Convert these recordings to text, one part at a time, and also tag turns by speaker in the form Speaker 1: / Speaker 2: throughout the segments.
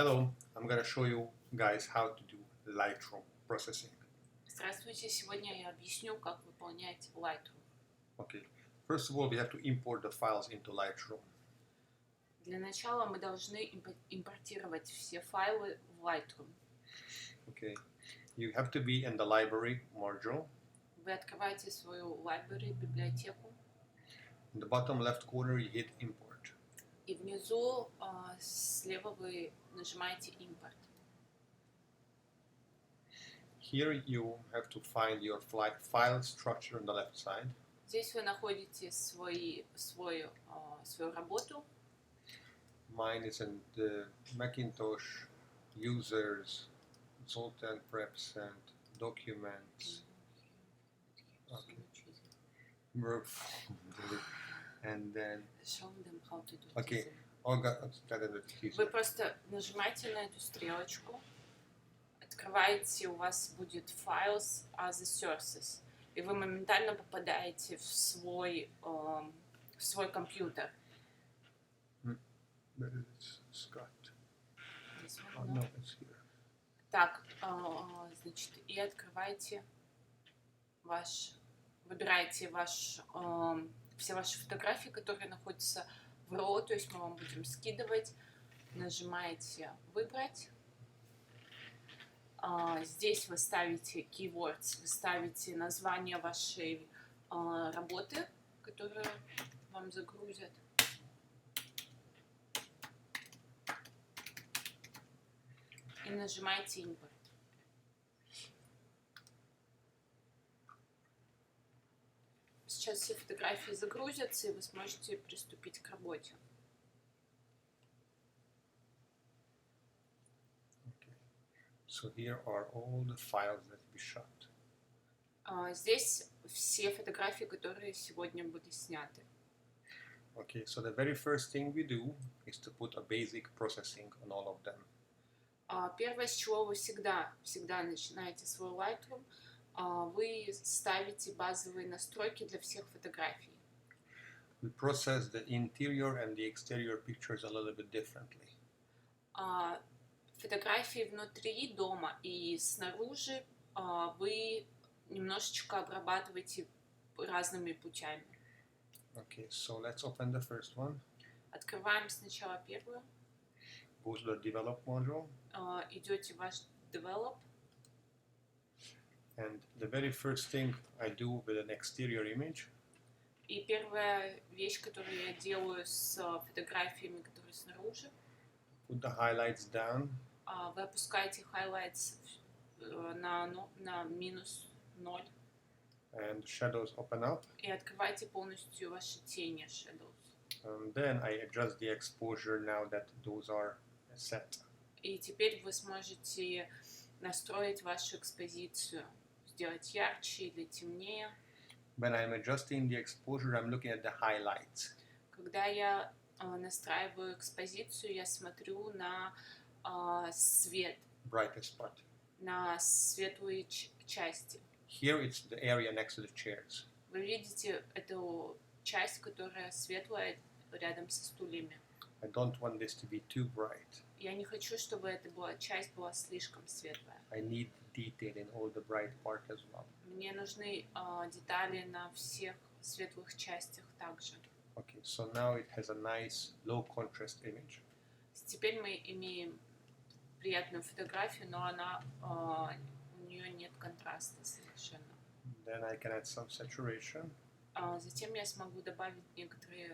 Speaker 1: Hello, I'm gonna show you guys how to do Lightroom processing.
Speaker 2: Здравствуйте, сегодня я объясню, как выполнять Lightroom.
Speaker 1: Okay, first of all, we have to import the files into Lightroom.
Speaker 2: Для начала мы должны импортировать все файлы в Lightroom.
Speaker 1: Okay, you have to be in the library module.
Speaker 2: Вы открываете свою library, библиотеку,
Speaker 1: In the bottom left corner, you hit import.
Speaker 2: и внизу слева вы нажимаете импорт.
Speaker 1: Here you have to find your file structure on the left side.
Speaker 2: Здесь вы находите свою работу.
Speaker 1: Mine is in the Macintosh users, consultant preps and documents. Okay. And then
Speaker 2: Show them how to do
Speaker 1: okay.
Speaker 2: this. Вы просто нажимаете на эту стрелочку, открываете, у вас будет Files as a Sources, и вы моментально попадаете в свой компьютер. Так, значит, и открываете выбираете все ваши фотографии, которые находятся в RAW, то есть мы вам будем скидывать, нажимаете «Выбрать». Здесь вы ставите keywords, вы ставите название вашей работы, которую вам загрузят. И нажимаете «Импорт». Сейчас все фотографии загрузятся, и вы сможете приступить к работе.
Speaker 1: Okay. So here are all the files that we shot.
Speaker 2: Здесь все фотографии, которые сегодня были сняты.
Speaker 1: Okay, so the very first thing we do is to put a basic processing on all of them.
Speaker 2: Первое, с чего вы всегда начинаете свой Lightroom, вы ставите базовые настройки для всех фотографий.
Speaker 1: We process the interior and the exterior pictures a little bit differently.
Speaker 2: Фотографии внутри дома и снаружи вы немножечко обрабатываете разными путями.
Speaker 1: Okay, so let's open the first one.
Speaker 2: Открываем сначала первую.
Speaker 1: Go to the develop module.
Speaker 2: Идете в ваш develop.
Speaker 1: And the very first thing I do with an exterior image.
Speaker 2: И первая вещь, которую я делаю с фотографиями, которые снаружи.
Speaker 1: Put the highlights down.
Speaker 2: Вы опускаете highlights на минус 0.
Speaker 1: And shadows open up.
Speaker 2: И открываете полностью ваши тени, shadows.
Speaker 1: And then I adjust the exposure now that those are set.
Speaker 2: И теперь вы сможете настроить вашу экспозицию, сделать ярче или темнее.
Speaker 1: When I'm adjusting the exposure, I'm looking at the highlights.
Speaker 2: Когда я настраиваю экспозицию, я смотрю на свет,
Speaker 1: brightest part.
Speaker 2: На светлые части.
Speaker 1: Here it's the area next to the chairs.
Speaker 2: Вы видите эту часть, которая светлая рядом со стульями.
Speaker 1: I don't want this to be too bright.
Speaker 2: Я не хочу, чтобы эта часть была слишком светлая.
Speaker 1: I need detail in all the bright part as well.
Speaker 2: Мне нужны детали на всех светлых частях также.
Speaker 1: Okay, so now it has a nice low contrast image.
Speaker 2: Теперь мы имеем приятную фотографию, но у нее нет контраста совершенно.
Speaker 1: Then I can add some saturation.
Speaker 2: Затем я смогу добавить некоторый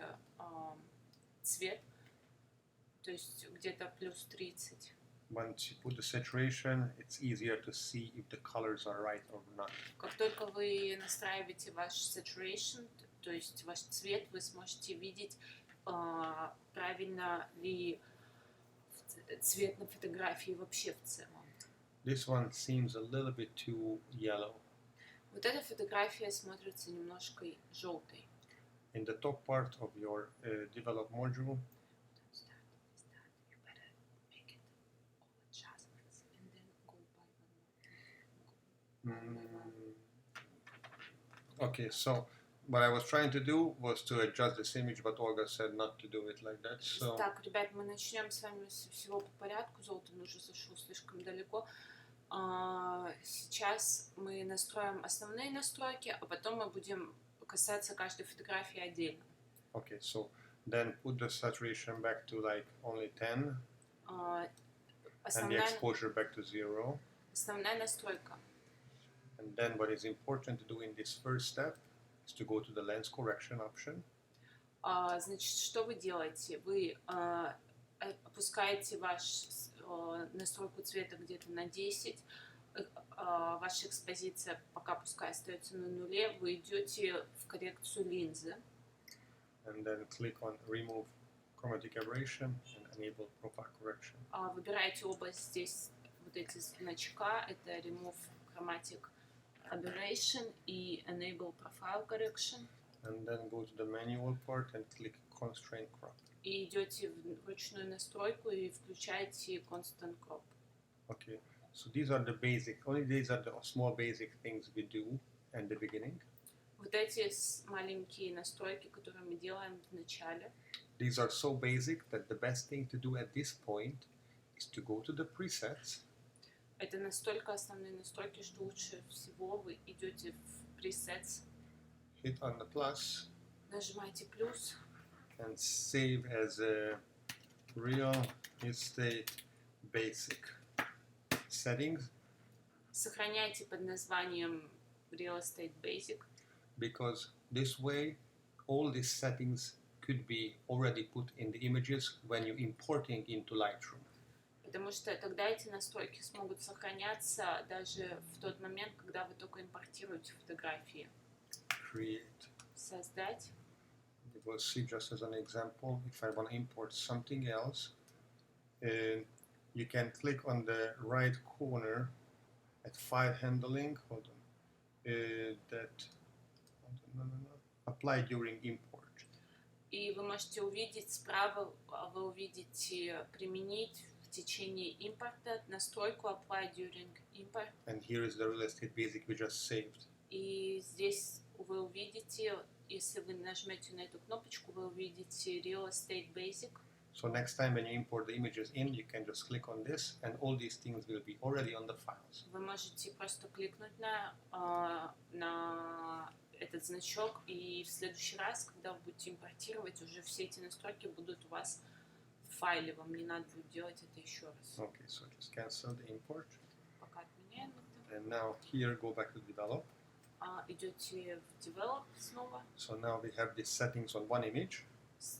Speaker 2: цвет, то есть где-то плюс 30.
Speaker 1: Once you put the saturation, it's easier to see if the colors are right or not.
Speaker 2: Как только вы настраиваете ваш saturation, то есть ваш цвет, вы сможете видеть, правильно ли цвет на фотографии вообще в целом.
Speaker 1: This one seems a little bit too yellow.
Speaker 2: Вот эта фотография смотрится немножко желтой.
Speaker 1: In the top part of your develop module, okay, so what I was trying to do was to adjust this image, but Olga said not to do it like that. So.
Speaker 2: Так, ребят, мы начнем с вами со всего по порядку. Золотан уже зашел слишком далеко. Сейчас мы настроим основные настройки, а потом мы будем касаться каждой фотографии отдельно.
Speaker 1: Okay, so then put the saturation back to like only 10 and the exposure back to 0.
Speaker 2: Основная настройка.
Speaker 1: And then what is important to do in this first step is to go to the lens correction option.
Speaker 2: Значит, что вы делаете? Вы опускаете настройку цвета где-то на 10, ваша экспозиция пока пускай остается на нуле, вы идете в коррекцию линзы.
Speaker 1: And then click on remove chromatic aberration and enable profile correction.
Speaker 2: Выбираете область здесь, вот эти значка, это remove chromatic aberration и enable profile correction.
Speaker 1: And then go to the manual part and click constraint crop.
Speaker 2: И идете в ручную настройку и включаете constant crop.
Speaker 1: Okay, so these are the small basic things we do at the beginning.
Speaker 2: Вот эти маленькие настройки, которые мы делаем в начале.
Speaker 1: These are so basic that the best thing to do at this point is to go to the presets.
Speaker 2: Это настолько основные настройки, что лучше всего вы идете в presets.
Speaker 1: Hit on the plus.
Speaker 2: Нажимаете плюс.
Speaker 1: And save as a real estate basic settings.
Speaker 2: Сохраняйте под названием Real Estate Basic.
Speaker 1: Because this way, all these settings could be already put in the images when you're importing into Lightroom.
Speaker 2: Потому что тогда эти настройки смогут сохраняться даже в тот момент, когда вы только импортируете фотографии.
Speaker 1: Create.
Speaker 2: Создать.
Speaker 1: You will see just as an example, if I want to import something else, you can click on the right corner at file handling. Hold on. Apply during import.
Speaker 2: И вы можете увидеть справа, вы увидите применить в течение импорта настройку Apply during import.
Speaker 1: And here is the Real Estate Basic we just saved.
Speaker 2: И здесь вы увидите, если вы нажмете на эту кнопочку, вы увидите Real Estate Basic.
Speaker 1: So next time when you import the images in, you can just click on this, and all these things will be already on the files.
Speaker 2: Вы можете просто кликнуть на этот значок, и в следующий раз, когда вы будете импортировать, уже все эти настройки будут у вас в файле. Вам не надо будет делать это еще раз.
Speaker 1: Okay, so just cancel the import.
Speaker 2: Пока отменяем это.
Speaker 1: And now here, go back to develop.
Speaker 2: Идете в Develop снова.
Speaker 1: So now we have these settings on one image.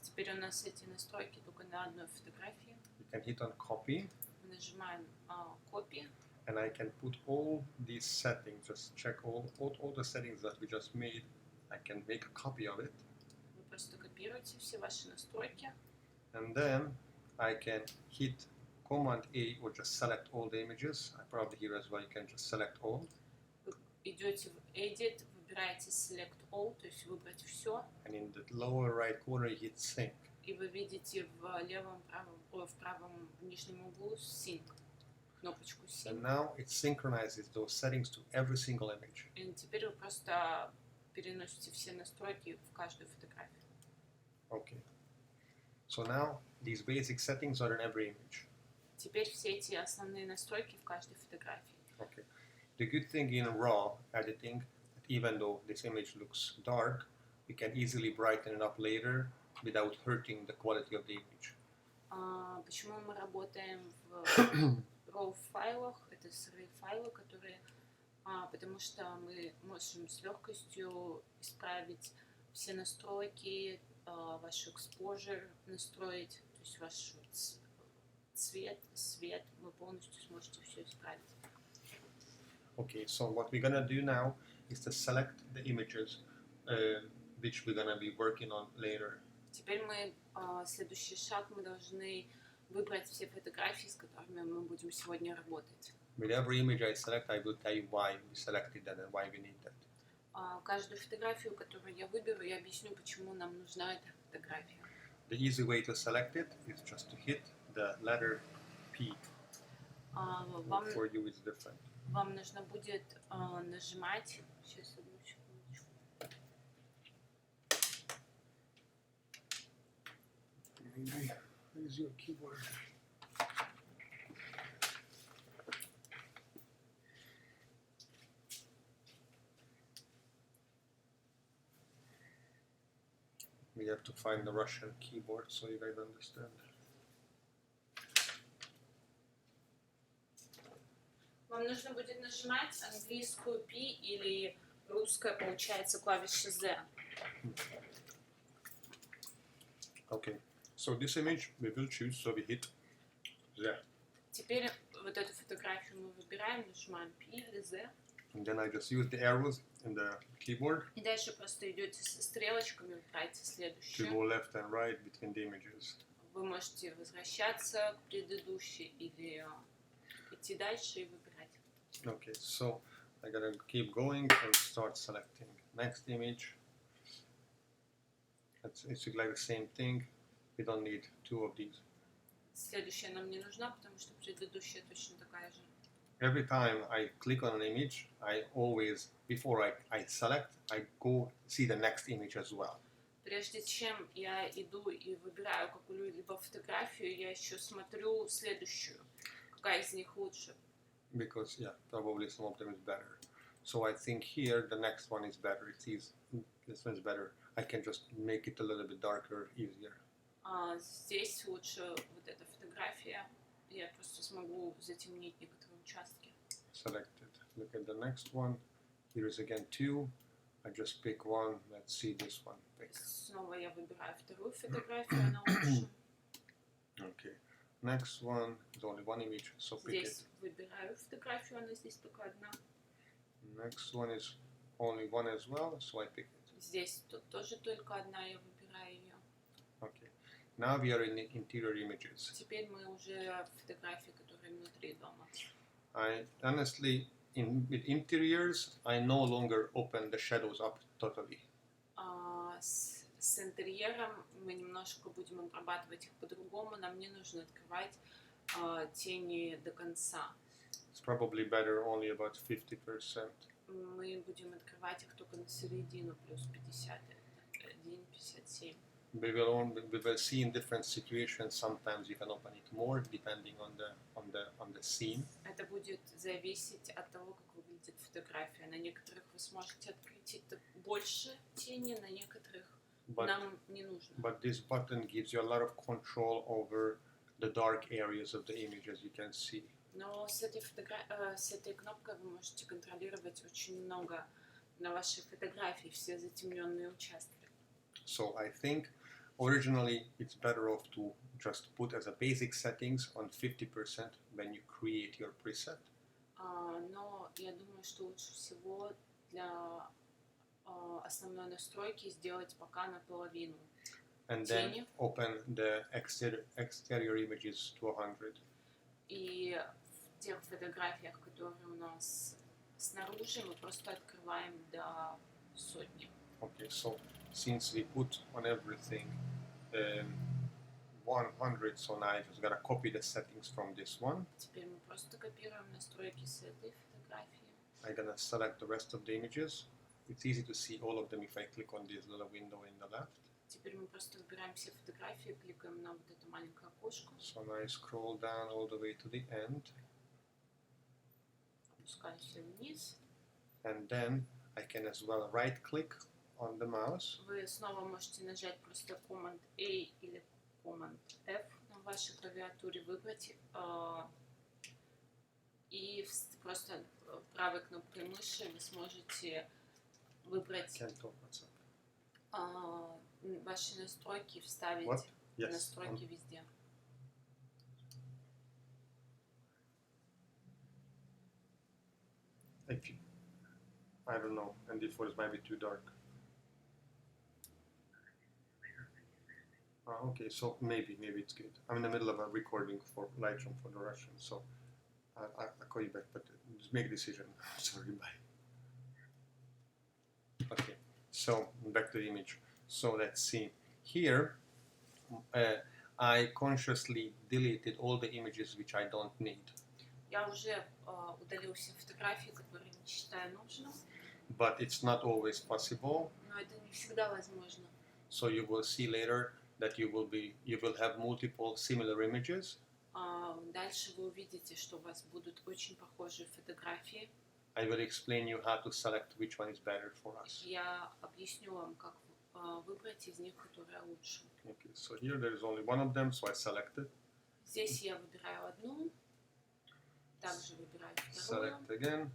Speaker 2: Теперь у нас эти настройки только на одной фотографии.
Speaker 1: You can hit on copy.
Speaker 2: Мы нажимаем Copy.
Speaker 1: And I can put all these settings, just check all the settings that we just made. I can make a copy of it.
Speaker 2: Вы просто копируете все ваши настройки.
Speaker 1: And then I can hit Command A or just select all the images. Probably here as well you can just select all.
Speaker 2: Вы идете в Edit, выбираете Select All, то есть выбрать все.
Speaker 1: And in the lower right corner you hit Sync.
Speaker 2: И вы видите в правом нижнем углу Sync. Кнопочку Sync.
Speaker 1: And now it synchronizes those settings to every single image.
Speaker 2: И теперь вы просто переносите все настройки в каждую фотографию.
Speaker 1: Okay. So now these basic settings are in every image.
Speaker 2: Теперь все эти основные настройки в каждой фотографии.
Speaker 1: Okay. The good thing in RAW editing, that even though this image looks dark, we can easily brighten it up later without hurting the quality of the image.
Speaker 2: Почему мы работаем в RAW файлах? Это сырые файлы, которые, потому что мы можем с легкостью исправить все настройки, ваш exposure настроить, то есть ваш цвет, свет, вы полностью сможете все исправить.
Speaker 1: Okay, so what we're gonna do now is to select the images which we're gonna be working on later.
Speaker 2: Теперь мы, следующий шаг, мы должны выбрать все фотографии, с которыми мы будем сегодня работать.
Speaker 1: With every image I select, I will tell you why we selected that and why we need that.
Speaker 2: Каждую фотографию, которую я выберу, я объясню, почему нам нужна эта фотография.
Speaker 1: The easy way to select it is just to hit the letter P. For you it's different.
Speaker 2: Вам нужно будет нажимать. Сейчас одну секундочку.
Speaker 1: Maybe use your keyboard. We have to find the Russian keyboard so you guys understand.
Speaker 2: Вам нужно будет нажимать английскую P или русская, получается, клавиша Z.
Speaker 1: Okay, so this image we will choose, so we hit Z.
Speaker 2: Теперь вот эту фотографию мы выбираем, нажимаем P или Z.
Speaker 1: And then I just use the arrows in the keyboard
Speaker 2: И дальше просто идете со стрелочками, выбираете
Speaker 1: to
Speaker 2: следующую.
Speaker 1: go left and right between the images.
Speaker 2: Вы можете возвращаться к предыдущей или идти дальше и выбирать.
Speaker 1: Okay, so I gotta keep going and start selecting. Next image. It's like the same thing. We don't need two of these.
Speaker 2: Следующая нам не нужна, потому что предыдущая точно такая же.
Speaker 1: Every time I click on an image, I always, before I select, I go see the next image as well.
Speaker 2: Прежде чем я иду и выбираю какую-либо фотографию, я еще смотрю следующую. Какая из них лучше?
Speaker 1: Because, yeah, probably some of them is better. So I think here the next one is better. It's easy. This one is better. I can just make it a little bit darker, easier.
Speaker 2: Здесь лучше вот эта фотография. Я просто смогу затемнить некоторые участки.
Speaker 1: Selected. Look at the next one. Here is again two. I just pick one. Let's see this one. Pick.
Speaker 2: Снова я выбираю вторую фотографию, она лучше.
Speaker 1: Okay. Next one is only one image, so pick
Speaker 2: Здесь
Speaker 1: it.
Speaker 2: выбираю фотографию, она здесь только одна.
Speaker 1: Next one is only one as well, so I pick it.
Speaker 2: Здесь тоже только одна, я выбираю ее.
Speaker 1: Okay. Now we are in the interior images.
Speaker 2: Теперь мы уже в фотографии, которые внутри дома.
Speaker 1: I honestly, with interiors, I no longer open the shadows up totally.
Speaker 2: С интерьером мы немножко будем обрабатывать их по-другому. Нам не нужно открывать тени до конца.
Speaker 1: It's probably better only about 50%.
Speaker 2: Мы будем открывать их только на середину, плюс 51, 57.
Speaker 1: We will see in different situations. Sometimes you can open it more, depending on the scene.
Speaker 2: Это будет зависеть от того, как выглядит фотография. На некоторых вы сможете открыть это больше тени, на некоторых нам не нужно.
Speaker 1: But this button gives you a lot of control over the dark areas of the image, as you can see.
Speaker 2: Но с этой кнопкой вы можете контролировать очень много на вашей фотографии, все затемненные участки.
Speaker 1: So I think originally it's better off to just put as a basic settings on 50% when you create your preset.
Speaker 2: Но я думаю, что лучше всего для основной настройки сделать пока наполовину.
Speaker 1: And then open the exterior images to 100.
Speaker 2: И в тех фотографиях, которые у нас снаружи, мы просто открываем до 100.
Speaker 1: Okay, so since we put on everything 100, so now I just gotta copy the settings from this one.
Speaker 2: Теперь мы просто копируем настройки с этой фотографии.
Speaker 1: I'm gonna select the rest of the images. It's easy to see all of them if I click on this little window in the left.
Speaker 2: Теперь мы просто выбираем все фотографии, кликаем на вот это маленькое окошко.
Speaker 1: So now I scroll down all the way to the end.
Speaker 2: Опускаемся вниз.
Speaker 1: And then I can as well right click on the mouse.
Speaker 2: Вы снова можете нажать просто Command A или Command F на вашей клавиатуре, выбрать и просто правой кнопкой мыши вы сможете выбрать ваши настройки, вставить настройки везде.
Speaker 1: I don't know, and the photos might be too dark. Okay, so maybe it's good. I'm in the middle of a recording for Lightroom for the Russian, so I'll call you back, but just make a decision. Sorry, bye. Okay, so back to the image. So let's see. Here, I consciously deleted all the images which I don't need.
Speaker 2: Я уже удалил все фотографии, которые не считаю нужным.
Speaker 1: But it's not always possible.
Speaker 2: Но это не всегда возможно.
Speaker 1: So you will see later that you will have multiple similar images.
Speaker 2: Дальше вы увидите, что у вас будут очень похожие фотографии.
Speaker 1: I will explain you how to select which one is better for us.
Speaker 2: Я объясню вам, как выбрать из них, которая лучше.
Speaker 1: Okay, so here there is only one of them, so I selected.
Speaker 2: Здесь я выбираю одну, также выбираю вторую.
Speaker 1: Select again.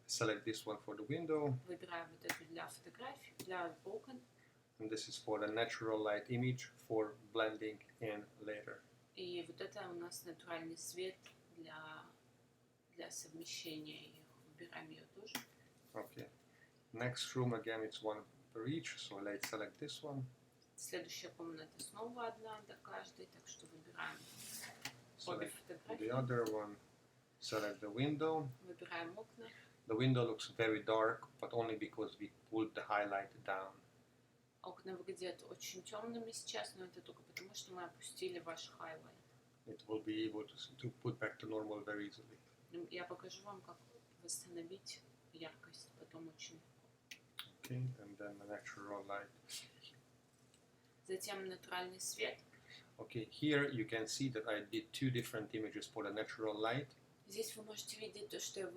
Speaker 1: Select this one for the window.
Speaker 2: Выбираю вот эту для фотографий, для окон.
Speaker 1: And this is for the natural light image for blending in later.
Speaker 2: И вот это у нас натуральный свет для совмещения их. Выбираем ее тоже.
Speaker 1: Okay. Next room again, it's one per each, so let's select this one.
Speaker 2: Следующая комната снова одна для каждой, так что выбираем обе
Speaker 1: Select
Speaker 2: фотографии.
Speaker 1: the other one. Select the window.
Speaker 2: Выбираем окна.
Speaker 1: The window looks very dark, but only because we pulled the highlight down.
Speaker 2: Окна выглядят очень темными сейчас, но это только потому, что мы опустили ваш highlight.
Speaker 1: It will be able to put back to normal very easily.
Speaker 2: Я покажу вам, как восстановить яркость потом очень.
Speaker 1: Okay, and then the natural light.
Speaker 2: Затем натуральный свет.
Speaker 1: Okay, here you can see that I did two different images for the natural light.
Speaker 2: Здесь вы можете видеть то, что я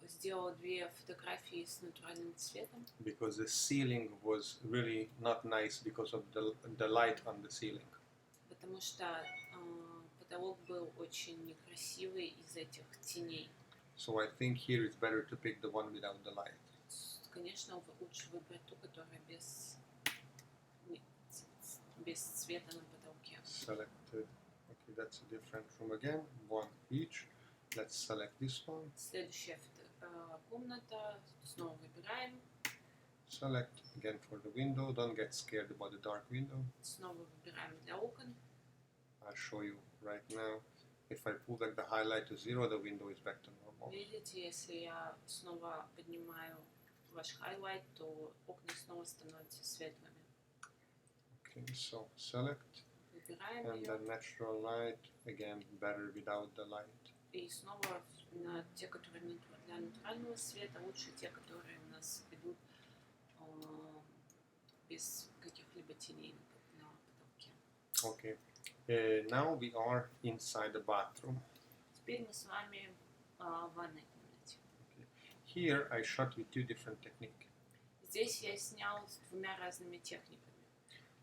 Speaker 2: сделала две фотографии с натуральным цветом.
Speaker 1: Because the ceiling was really not nice because of the light on the ceiling.
Speaker 2: Потому что потолок был очень некрасивый из этих теней.
Speaker 1: So I think here it's better to pick the one without the light.
Speaker 2: Конечно, лучше выбрать ту, которая без цвета на потолке.
Speaker 1: Selected. Okay, that's a different room again. One each. Let's select this one.
Speaker 2: Следующая комната. Снова выбираем.
Speaker 1: Select again for the window. Don't get scared about the dark window.
Speaker 2: Снова выбираем для окон.
Speaker 1: I'll show you right now. If I pull back the highlight to 0, the window is back to normal.
Speaker 2: Видите, если я снова поднимаю ваш highlight, то окна снова становятся светлыми.
Speaker 1: Okay, so select.
Speaker 2: Выбираем
Speaker 1: And
Speaker 2: ее.
Speaker 1: the natural light, again, better without the light.
Speaker 2: И снова те, которые для натурального света, лучше те, которые у нас идут без каких-либо теней на потолке.
Speaker 1: Okay. Now we are inside the bathroom.
Speaker 2: Теперь мы с вами в ванной комнате.
Speaker 1: Okay. Here I shot with two different techniques.
Speaker 2: Здесь я снял с двумя разными техниками.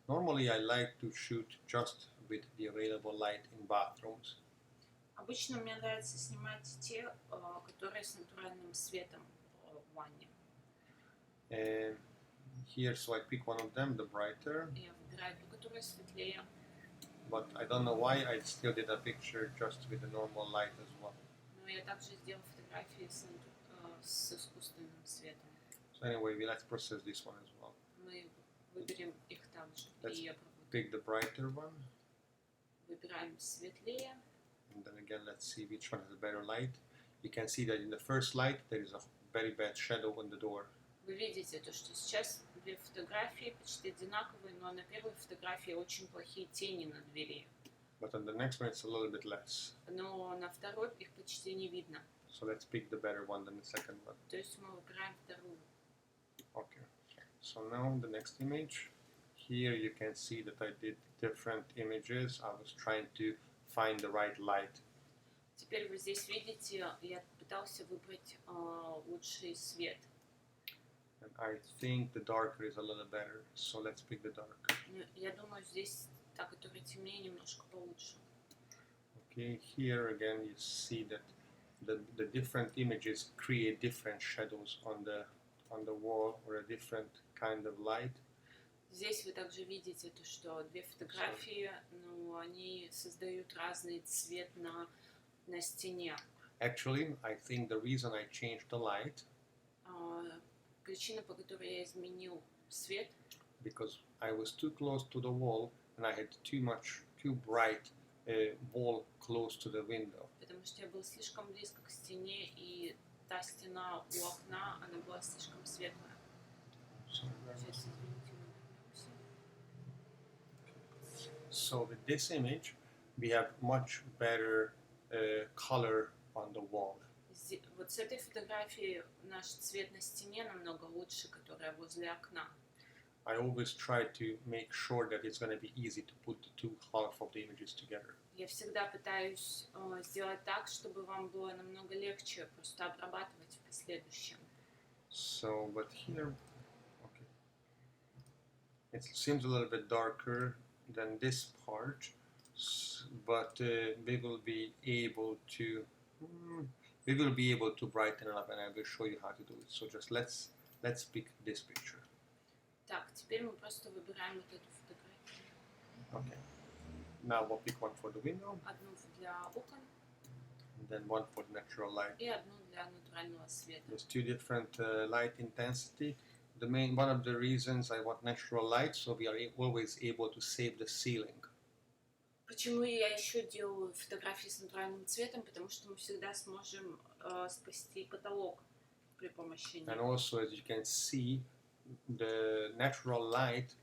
Speaker 1: Normally I like to shoot just with the available light in bathrooms.
Speaker 2: Обычно мне нравится снимать те, которые с натуральным светом в ванне.
Speaker 1: And here, so I pick one of them, the brighter.
Speaker 2: Я выбираю ту, которая светлее.
Speaker 1: But I don't know why I still did a picture just with the normal light as well.
Speaker 2: Но я также сделал фотографии с искусственным светом.
Speaker 1: So anyway, let's process this one as well.
Speaker 2: Мы выберем их также.
Speaker 1: Let's
Speaker 2: И
Speaker 1: pick the brighter one.
Speaker 2: выбираем светлее.
Speaker 1: And then again, let's see which one has a better light. You can see that in the first light, there is a very bad shadow on the door.
Speaker 2: Вы видите то, что сейчас две фотографии почти одинаковые, но на первой фотографии очень плохие тени на двери.
Speaker 1: But on the next one, it's a little bit less.
Speaker 2: Но на второй их почти не видно.
Speaker 1: So let's pick the better one than the second one.
Speaker 2: То есть мы выбираем вторую.
Speaker 1: Okay. So now the next image. Here you can see that I did different images. I was trying to find the right light.
Speaker 2: Теперь вы здесь видите, я пытался выбрать лучший свет.
Speaker 1: And I think the darker is a little better. So let's pick the darker.
Speaker 2: Я думаю, здесь та, которая темнее, немножко получше.
Speaker 1: Okay, here again you see that the different images create different shadows on the wall or a different kind of light.
Speaker 2: Здесь вы также видите то, что две фотографии, но они создают разный цвет на стене.
Speaker 1: Actually, I think the reason I changed the light
Speaker 2: Причина, по которой я изменил свет,
Speaker 1: because I was too close to the wall and I had too bright wall close to the window.
Speaker 2: потому что я был слишком близко к стене, и та стена у окна, она была слишком светлая. Сейчас, извините, мы вернемся.
Speaker 1: So with this image, we have much better color on the wall.
Speaker 2: Вот с этой фотографией наш цвет на стене намного лучше, которая возле окна.
Speaker 1: I always try to make sure that it's going to be easy to put the two halves of the images together.
Speaker 2: Я всегда пытаюсь сделать так, чтобы вам было намного легче просто обрабатывать в последующем.
Speaker 1: So, but here, okay, it seems a little bit darker than this part, but we will be able to brighten it up, and I will show you how to do it. So just let's pick this picture.
Speaker 2: Так, теперь мы просто выбираем вот эту фотографию.
Speaker 1: Okay. Now we'll pick one for the window.
Speaker 2: Одну для окон.
Speaker 1: And then one for natural light.
Speaker 2: И одну для натурального света.
Speaker 1: There's two different light intensity. One of the reasons I want natural light, so we are always able to save the ceiling.
Speaker 2: Почему я еще делаю фотографии с натуральным цветом? Потому что мы всегда сможем спасти потолок при помощи них.
Speaker 1: And also, as you can see, the natural light,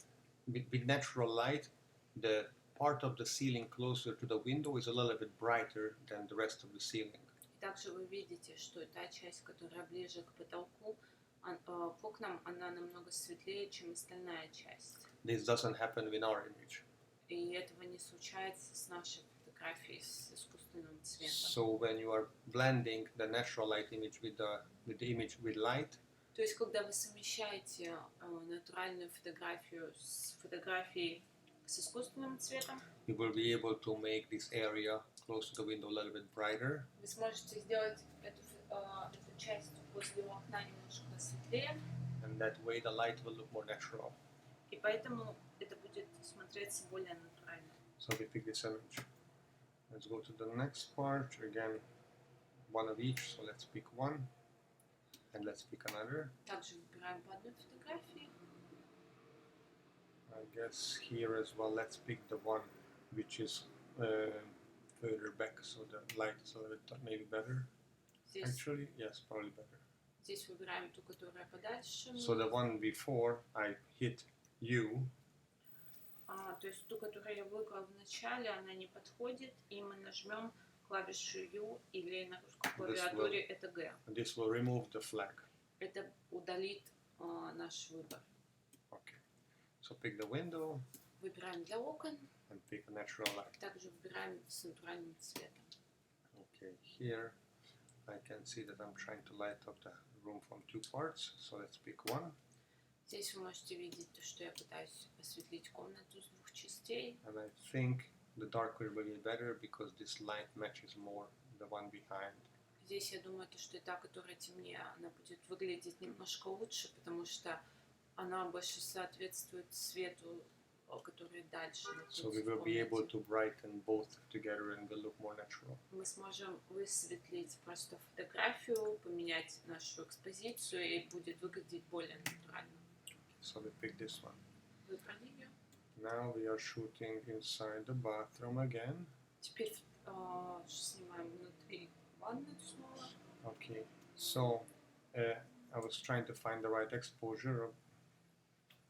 Speaker 1: with natural light, the part of the ceiling closer to the window is a little bit brighter than the rest of the ceiling.
Speaker 2: И также вы видите, что та часть, которая ближе к потолку, к окнам, она намного светлее, чем остальная часть.
Speaker 1: This doesn't happen with our image.
Speaker 2: И этого не случается с нашей фотографией с искусственным цветом.
Speaker 1: So when you are blending the natural light image with the image with light,
Speaker 2: то есть когда вы совмещаете натуральную фотографию с фотографией с искусственным цветом,
Speaker 1: you will be able to make this area close to the window a little bit brighter.
Speaker 2: Вы сможете сделать эту часть возле окна немножко светлее.
Speaker 1: And that way the light will look more natural.
Speaker 2: И поэтому это будет смотреться более натурально.
Speaker 1: So we pick this image. Let's go to the next part. Again, one of each. So let's pick one. And let's pick another.
Speaker 2: Также выбираем по одной фотографии.
Speaker 1: I guess here as well, let's pick the one which is further back, so the light is a little bit maybe better.
Speaker 2: Здесь,
Speaker 1: Actually, yes, probably better.
Speaker 2: Здесь выбираем ту, которая подальше.
Speaker 1: So the one before I hit U.
Speaker 2: То есть ту, которую я выбрала в начале, она не подходит, и мы нажмем клавишу U или на русской клавиатуре это G.
Speaker 1: This will remove the flag.
Speaker 2: Это удалит наш выбор.
Speaker 1: Okay. So pick the window.
Speaker 2: Выбираем для окон.
Speaker 1: And pick a natural light.
Speaker 2: Также выбираем с натуральным цветом.
Speaker 1: Okay, here I can see that I'm trying to light up the room from two parts. So let's pick one.
Speaker 2: Здесь вы можете видеть то, что я пытаюсь осветлить комнату с двух частей.
Speaker 1: And I think the darker will be better because this light matches more the one behind.
Speaker 2: Здесь я думаю, то, что та, которая темнее, она будет выглядеть немножко лучше, потому что она больше соответствует свету, который дальше.
Speaker 1: So we will be able to brighten both together and will look more natural.
Speaker 2: Мы сможем высветлить просто фотографию, поменять нашу экспозицию, и будет выглядеть более натурально.
Speaker 1: So we pick this one.
Speaker 2: Выбрали ее.
Speaker 1: Now we are shooting inside the bathroom again.
Speaker 2: Теперь снимаем внутри ванны снова.
Speaker 1: Okay, so I was trying to find the right exposure.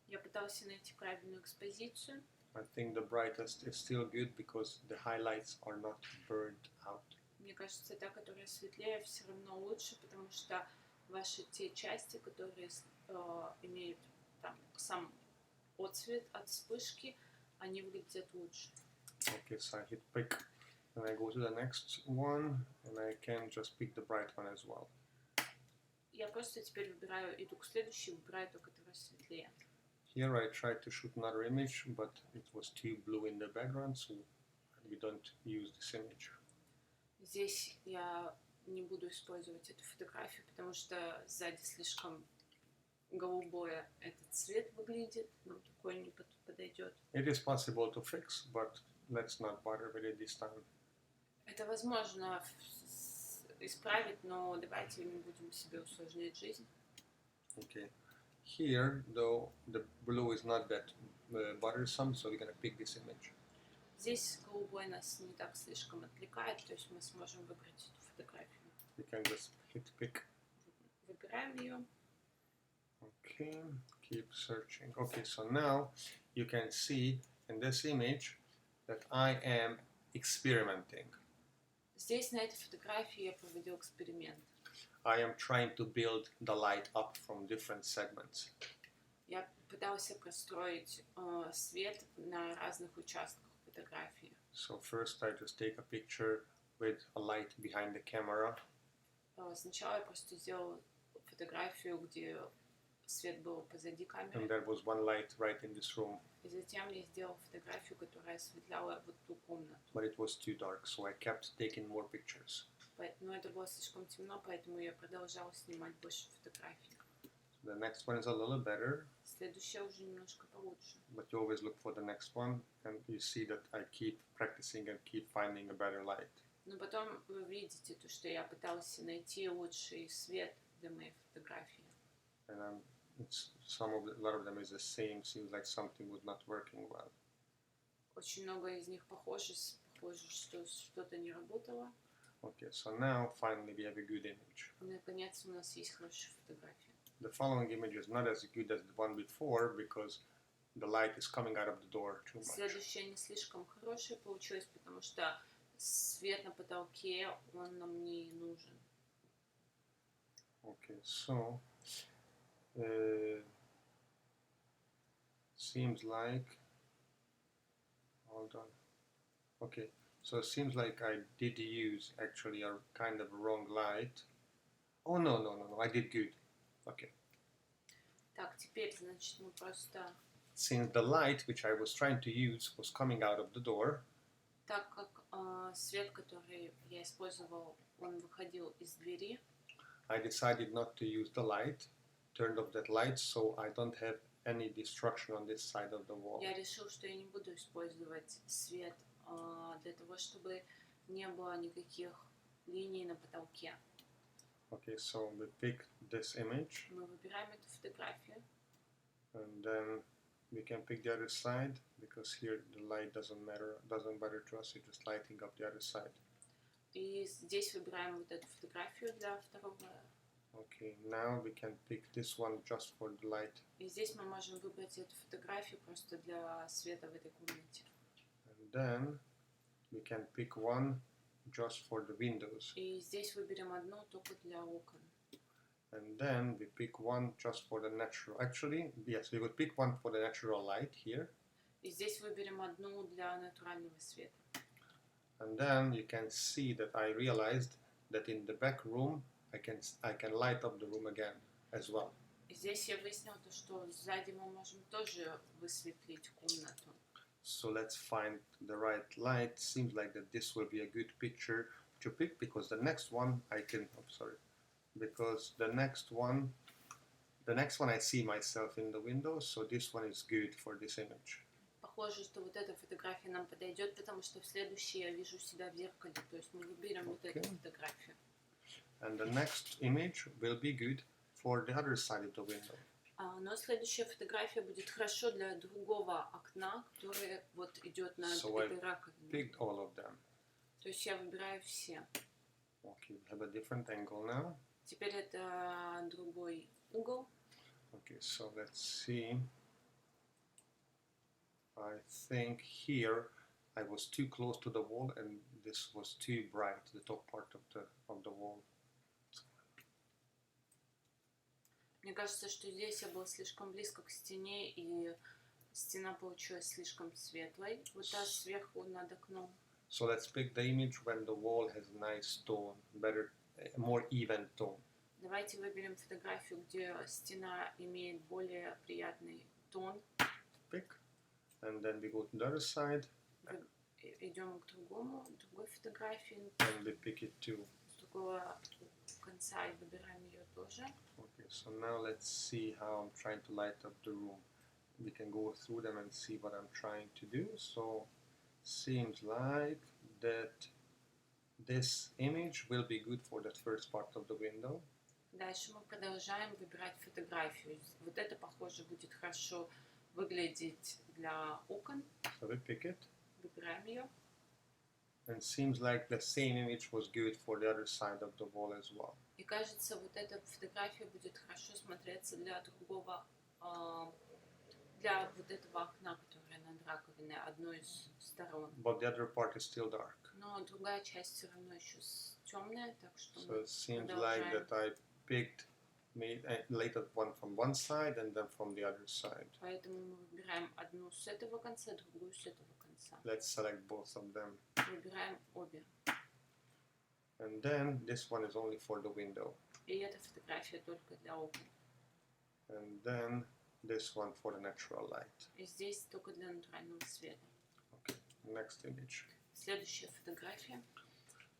Speaker 2: Я пытался найти правильную экспозицию.
Speaker 1: I think the brightest is still good because the highlights are not burned out.
Speaker 2: Мне кажется, та, которая светлее, все равно лучше, потому что ваши те части, которые имеют там сам отцвет от вспышки, они выглядят лучше.
Speaker 1: Okay, so I hit pick, and I go to the next one, and I can just pick the bright one as well.
Speaker 2: Я просто теперь выбираю, иду к следующей, выбираю ту, которая светлее.
Speaker 1: Here I tried to shoot another image, but it was too blue in the background, so we don't use this image.
Speaker 2: Здесь я не буду использовать эту фотографию, потому что сзади слишком голубое этот цвет выглядит, нам такой не подойдет.
Speaker 1: It is possible to fix, but let's not bother with it this time.
Speaker 2: Это возможно исправить, но давайте не будем себе усложнять жизнь.
Speaker 1: Okay. Here, though, the blue is not that bothersome, so we're going to pick this image.
Speaker 2: Здесь голубой нас не так слишком отвлекает, то есть мы сможем выбрать эту фотографию.
Speaker 1: We can just hit pick.
Speaker 2: Выбираем ее.
Speaker 1: Okay, keep searching. Okay, so now you can see in this image that I am experimenting.
Speaker 2: Здесь на этой фотографии я проводил эксперимент.
Speaker 1: I am trying to build the light up from different segments.
Speaker 2: Я пытался простроить свет на разных участках фотографии.
Speaker 1: So first I just take a picture with a light behind the camera.
Speaker 2: Сначала я просто сделал фотографию, где свет был позади камеры.
Speaker 1: And there was one light right in this room.
Speaker 2: И затем я сделал фотографию, которая осветляла вот ту комнату.
Speaker 1: But it was too dark, so I kept taking more pictures.
Speaker 2: Но это было слишком темно, поэтому я продолжал снимать больше фотографий.
Speaker 1: The next one is a little better.
Speaker 2: Следующая уже немножко получше.
Speaker 1: But you always look for the next one, and you see that I keep practicing and keep finding a better light.
Speaker 2: Но потом вы видите то, что я пытался найти лучший свет для моей фотографии.
Speaker 1: And a lot of them is the same. Seems like something was not working well.
Speaker 2: Очень много из них похоже, что что-то не работало.
Speaker 1: Okay, so now finally we have a good image.
Speaker 2: Наконец у нас есть хорошая фотография.
Speaker 1: The following image is not as good as the one before because the light is coming out of the door too much.
Speaker 2: Следующая не слишком хорошая получилась, потому что свет на потолке, он нам не нужен.
Speaker 1: Okay, so seems like, hold on. Okay, so it seems like I did use actually a kind of wrong light. Oh no, I did good. Okay.
Speaker 2: Так, теперь, значит, мы просто...
Speaker 1: Since the light which I was trying to use was coming out of the door,
Speaker 2: так как свет, который я использовал, он выходил из двери,
Speaker 1: I decided not to use the light, turned off that light, so I don't have any destruction on this side of the wall.
Speaker 2: Я решил, что я не буду использовать свет для того, чтобы не было никаких линий на потолке.
Speaker 1: Okay, so we pick this image.
Speaker 2: Мы выбираем эту фотографию.
Speaker 1: And then we can pick the other side because here the light doesn't matter to us. It's just lighting up the other side.
Speaker 2: И здесь выбираем вот эту фотографию для второго.
Speaker 1: Okay, now we can pick this one just for the light.
Speaker 2: И здесь мы можем выбрать эту фотографию просто для света в этой комнате.
Speaker 1: And then we can pick one just for the windows.
Speaker 2: И здесь выберем одну только для окон.
Speaker 1: And then we pick one just for the natural. Actually, yes, we would pick one for the natural light here.
Speaker 2: И здесь выберем одну для натурального света.
Speaker 1: And then you can see that I realized that in the back room I can light up the room again as well.
Speaker 2: И здесь я выяснил то, что сзади мы можем тоже высветлить комнату.
Speaker 1: So let's find the right light. Seems like that this will be a good picture to pick because the next one because the next one I see myself in the window, so this one is good for this image.
Speaker 2: Похоже, что вот эта фотография нам подойдет, потому что в следующей я вижу себя в зеркале, то есть мы выберем вот эту фотографию.
Speaker 1: And the next image will be good for the other side of the window.
Speaker 2: Но следующая фотография будет хорошо для другого окна, которое вот идет на этой раковине.
Speaker 1: Picked all of them.
Speaker 2: То есть я выбираю все.
Speaker 1: Okay, we have a different angle now.
Speaker 2: Теперь это другой угол.
Speaker 1: Okay, so let's see. I think here I was too close to the wall and this was too bright, the top part of the wall.
Speaker 2: Мне кажется, что здесь я был слишком близко к стене, и стена получилась слишком светлой. Вот та сверху над окном.
Speaker 1: So let's pick the image when the wall has a nice tone, better, more even tone.
Speaker 2: Давайте выберем фотографию, где стена имеет более приятный тон.
Speaker 1: Pick, and then we go to the other side.
Speaker 2: Идем к другой фотографии.
Speaker 1: And we pick it too.
Speaker 2: С другого конца и выбираем ее тоже.
Speaker 1: Okay, so now let's see how I'm trying to light up the room. We can go through them and see what I'm trying to do. So, seems like that this image will be good for the first part of the window.
Speaker 2: Дальше мы продолжаем выбирать фотографию. Вот это, похоже, будет хорошо выглядеть для окон.
Speaker 1: So we pick it.
Speaker 2: Выбираем ее.
Speaker 1: And seems like the same image was good for the other side of the wall as well.
Speaker 2: И кажется, вот эта фотография будет хорошо смотреться для другого, для вот этого окна, которое над раковиной, одной из сторон.
Speaker 1: But the other part is still dark.
Speaker 2: Но другая часть все равно еще темная, так что
Speaker 1: So it seems like that I picked later one from one side and then from the other side.
Speaker 2: Поэтому мы выбираем одну с этого конца, другую с этого конца.
Speaker 1: Let's select both of them.
Speaker 2: Выбираем обе.
Speaker 1: And then this one is only for the window.
Speaker 2: И эта фотография только для окон.
Speaker 1: And then this one for the natural light.
Speaker 2: И здесь только для натурального света.
Speaker 1: Okay, next image.
Speaker 2: Следующая фотография.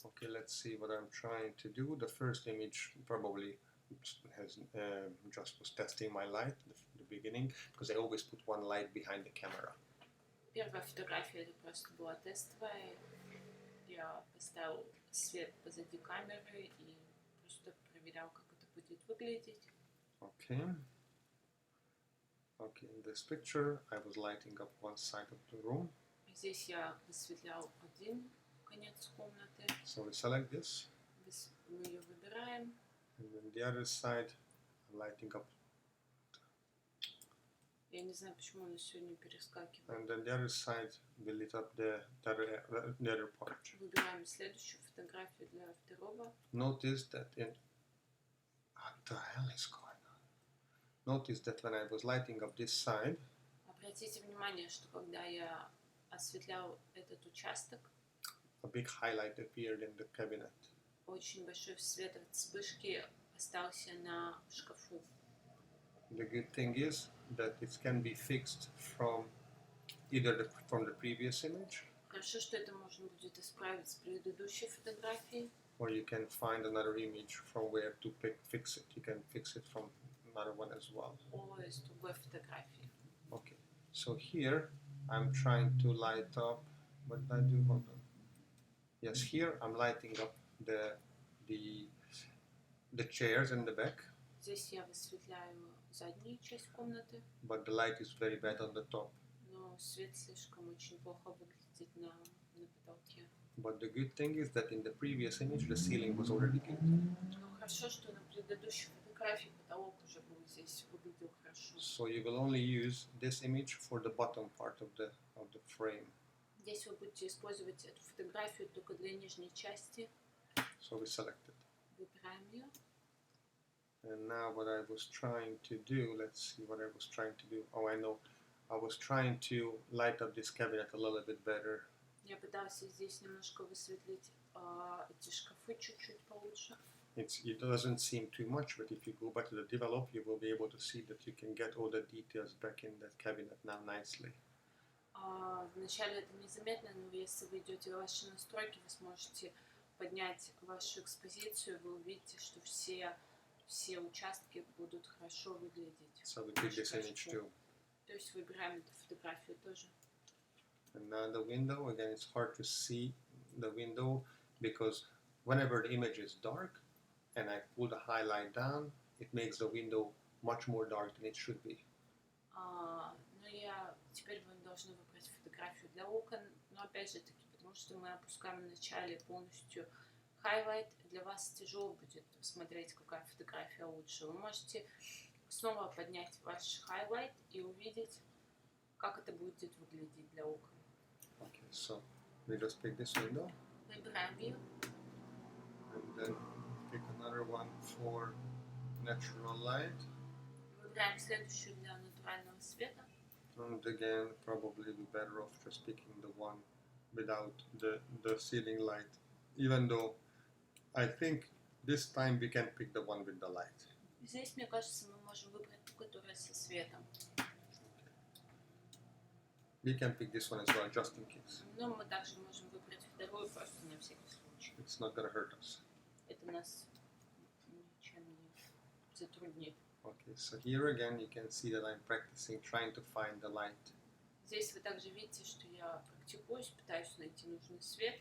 Speaker 1: Okay, let's see what I'm trying to do. The first image probably has just was testing my light at the beginning, because I always put one light behind the camera.
Speaker 2: Первая фотография это просто была тестовая. Я поставил свет позади камеры и просто проверял, как это будет выглядеть.
Speaker 1: Okay. Okay, in this picture I was lighting up one side of the room.
Speaker 2: Здесь я высветлял один конец комнаты.
Speaker 1: So we select this.
Speaker 2: Мы ее выбираем.
Speaker 1: And then the other side I'm lighting up.
Speaker 2: Я не знаю, почему она сегодня перескакивает.
Speaker 1: And then the other side we lit up the other part.
Speaker 2: Выбираем следующую фотографию для второго.
Speaker 1: Notice that what the hell is going on? Notice that when I was lighting up this side,
Speaker 2: Обратите внимание, что когда я осветлял этот участок,
Speaker 1: a big highlight appeared in the cabinet.
Speaker 2: очень большой свет от вспышки остался на шкафу.
Speaker 1: The good thing is that it can be fixed from either from the previous image,
Speaker 2: Хорошо, что это можно будет исправить с предыдущей фотографией,
Speaker 1: or you can find another image from where to fix it. You can fix it from another one as well.
Speaker 2: о, из другой фотографии.
Speaker 1: Okay, so here I'm trying to light up. What did I do? Hold on. Yes, here I'm lighting up the chairs in the back,
Speaker 2: Здесь я высветляю заднюю часть комнаты,
Speaker 1: but the light is very bad on the top.
Speaker 2: но свет слишком очень плохо выглядит на потолке.
Speaker 1: But the good thing is that in the previous image the ceiling was already good.
Speaker 2: Но хорошо, что на предыдущей фотографии потолок уже был здесь, выглядел хорошо.
Speaker 1: So you will only use this image for the bottom part of the frame.
Speaker 2: Здесь вы будете использовать эту фотографию только для нижней части.
Speaker 1: So we selected.
Speaker 2: Выбираем ее.
Speaker 1: And now what I was trying to do, let's see what I was trying to do. Oh, I know. I was trying to light up this cabinet a little bit better.
Speaker 2: Я пытался здесь немножко высветлить эти шкафы чуть-чуть получше.
Speaker 1: It doesn't seem too much, but if you go back to the develop, you will be able to see that you can get all the details back in that cabinet now nicely.
Speaker 2: Вначале это незаметно, но если вы идете в ваши настройки, вы сможете поднять вашу экспозицию, вы увидите, что все участки будут хорошо выглядеть.
Speaker 1: So we pick this image too.
Speaker 2: То есть выбираем эту фотографию тоже.
Speaker 1: And now the window, again, it's hard to see the window because whenever the image is dark and I pull the highlight down, it makes the window much more dark than it should be.
Speaker 2: Но теперь вы должны выбрать фотографию для окон, но опять же таки, потому что мы опускаем в начале полностью highlight, для вас тяжело будет смотреть, какая фотография лучше. Вы можете снова поднять ваш highlight и увидеть, как это будет выглядеть для окон.
Speaker 1: Okay, so we just pick this window.
Speaker 2: Выбираем ее.
Speaker 1: And then pick another one for natural light.
Speaker 2: Выбираем следующую для натурального света.
Speaker 1: And again, probably be better off just picking the one without the ceiling light. Even though I think this time we can pick the one with the light.
Speaker 2: Здесь, мне кажется, мы можем выбрать ту, которая со светом.
Speaker 1: We can pick this one as well, just in case.
Speaker 2: Но мы также можем выбрать вторую, просто на всякий случай.
Speaker 1: It's not gonna hurt us.
Speaker 2: Это нас ничем не затруднит.
Speaker 1: Okay, so here again you can see that I'm practicing trying to find the light.
Speaker 2: Здесь вы также видите, что я практикуюсь, пытаюсь найти нужный свет.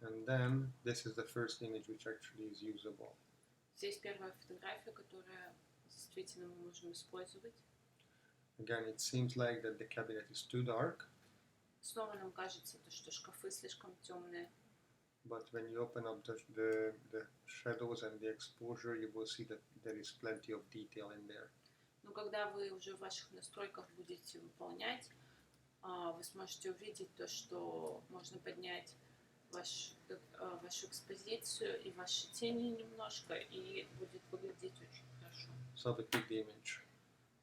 Speaker 1: And then this is the first image which actually is usable.
Speaker 2: Здесь первая фотография, которая действительно мы можем использовать.
Speaker 1: Again, it seems like that the cabinet is too dark.
Speaker 2: Снова нам кажется, что шкафы слишком темные.
Speaker 1: But when you open up the shadows and the exposure, you will see that there is plenty of detail in there.
Speaker 2: Но когда вы уже в ваших настройках будете выполнять, вы сможете увидеть то, что можно поднять вашу экспозицию и ваши тени немножко, и будет выглядеть очень хорошо.
Speaker 1: So we click the image.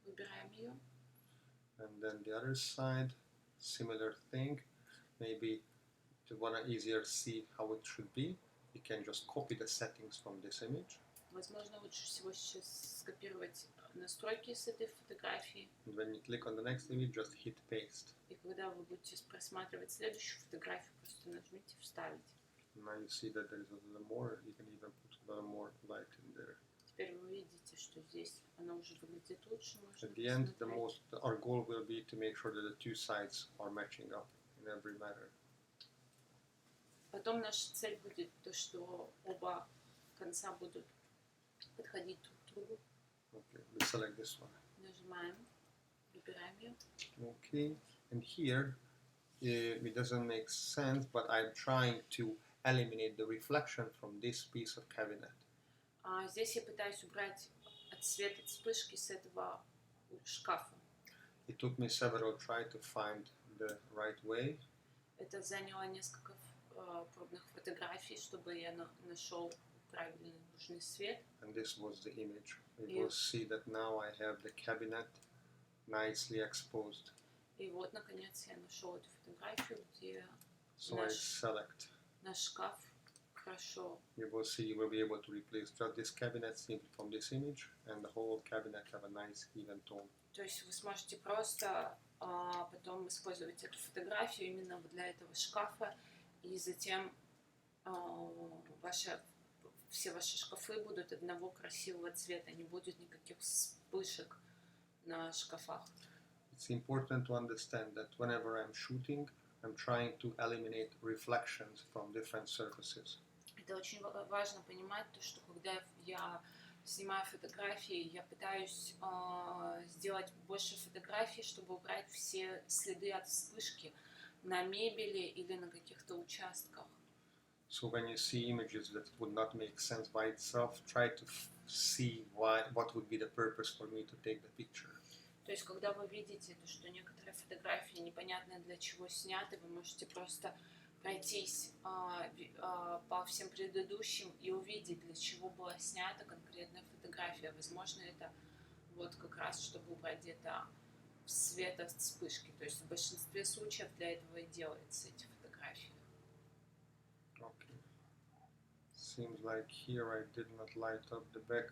Speaker 2: Выбираем ее.
Speaker 1: And then the other side, similar thing. Maybe to want to easier see how it should be, you can just copy the settings from this image.
Speaker 2: Возможно, лучше всего сейчас скопировать настройки с этой фотографии.
Speaker 1: And when you click on the next image, just hit paste.
Speaker 2: И когда вы будете просматривать следующую фотографию, просто нажмите «Вставить».
Speaker 1: Now you see that there is a little more. You can even put a little more light in there.
Speaker 2: Теперь вы видите, что здесь оно уже выглядит лучше.
Speaker 1: At the end, our goal will be to make sure that the two sides are matching up in every matter.
Speaker 2: Потом наша цель будет то, что оба конца будут подходить друг к другу.
Speaker 1: Okay, we select this one.
Speaker 2: Нажимаем, выбираем ее.
Speaker 1: Okay, and here it doesn't make sense, but I'm trying to eliminate the reflection from this piece of cabinet.
Speaker 2: Здесь я пытаюсь убрать цвет от вспышки с этого шкафа.
Speaker 1: It took me several tries to find the right way.
Speaker 2: Это заняло несколько пробных фотографий, чтобы я нашел правильный нужный свет.
Speaker 1: And this was the image. You will see that now I have the cabinet nicely exposed.
Speaker 2: И вот, наконец, я нашел эту фотографию, где наш шкаф хорошо.
Speaker 1: You will see you will be able to replace just this cabinet simply from this image, and the whole cabinet have a nice even tone.
Speaker 2: То есть вы сможете просто потом использовать эту фотографию именно для этого шкафа, и затем все ваши шкафы будут одного красивого цвета, не будет никаких вспышек на шкафах.
Speaker 1: It's important to understand that whenever I'm shooting, I'm trying to eliminate reflections from different surfaces.
Speaker 2: Это очень важно понимать, то, что когда я снимаю фотографии, я пытаюсь сделать больше фотографий, чтобы убрать все следы от вспышки на мебели или на каких-то участках.
Speaker 1: So when you see images that would not make sense by itself, try to see what would be the purpose for me to take the picture.
Speaker 2: То есть, когда вы видите, что некоторые фотографии непонятно для чего сняты, вы можете просто пройтись по всем предыдущим и увидеть, для чего была снята конкретная фотография. Возможно, это вот как раз, чтобы убрать где-то свет от вспышки. То есть в большинстве случаев для этого и делаются эти фотографии.
Speaker 1: Okay. Seems like here I did not light up the back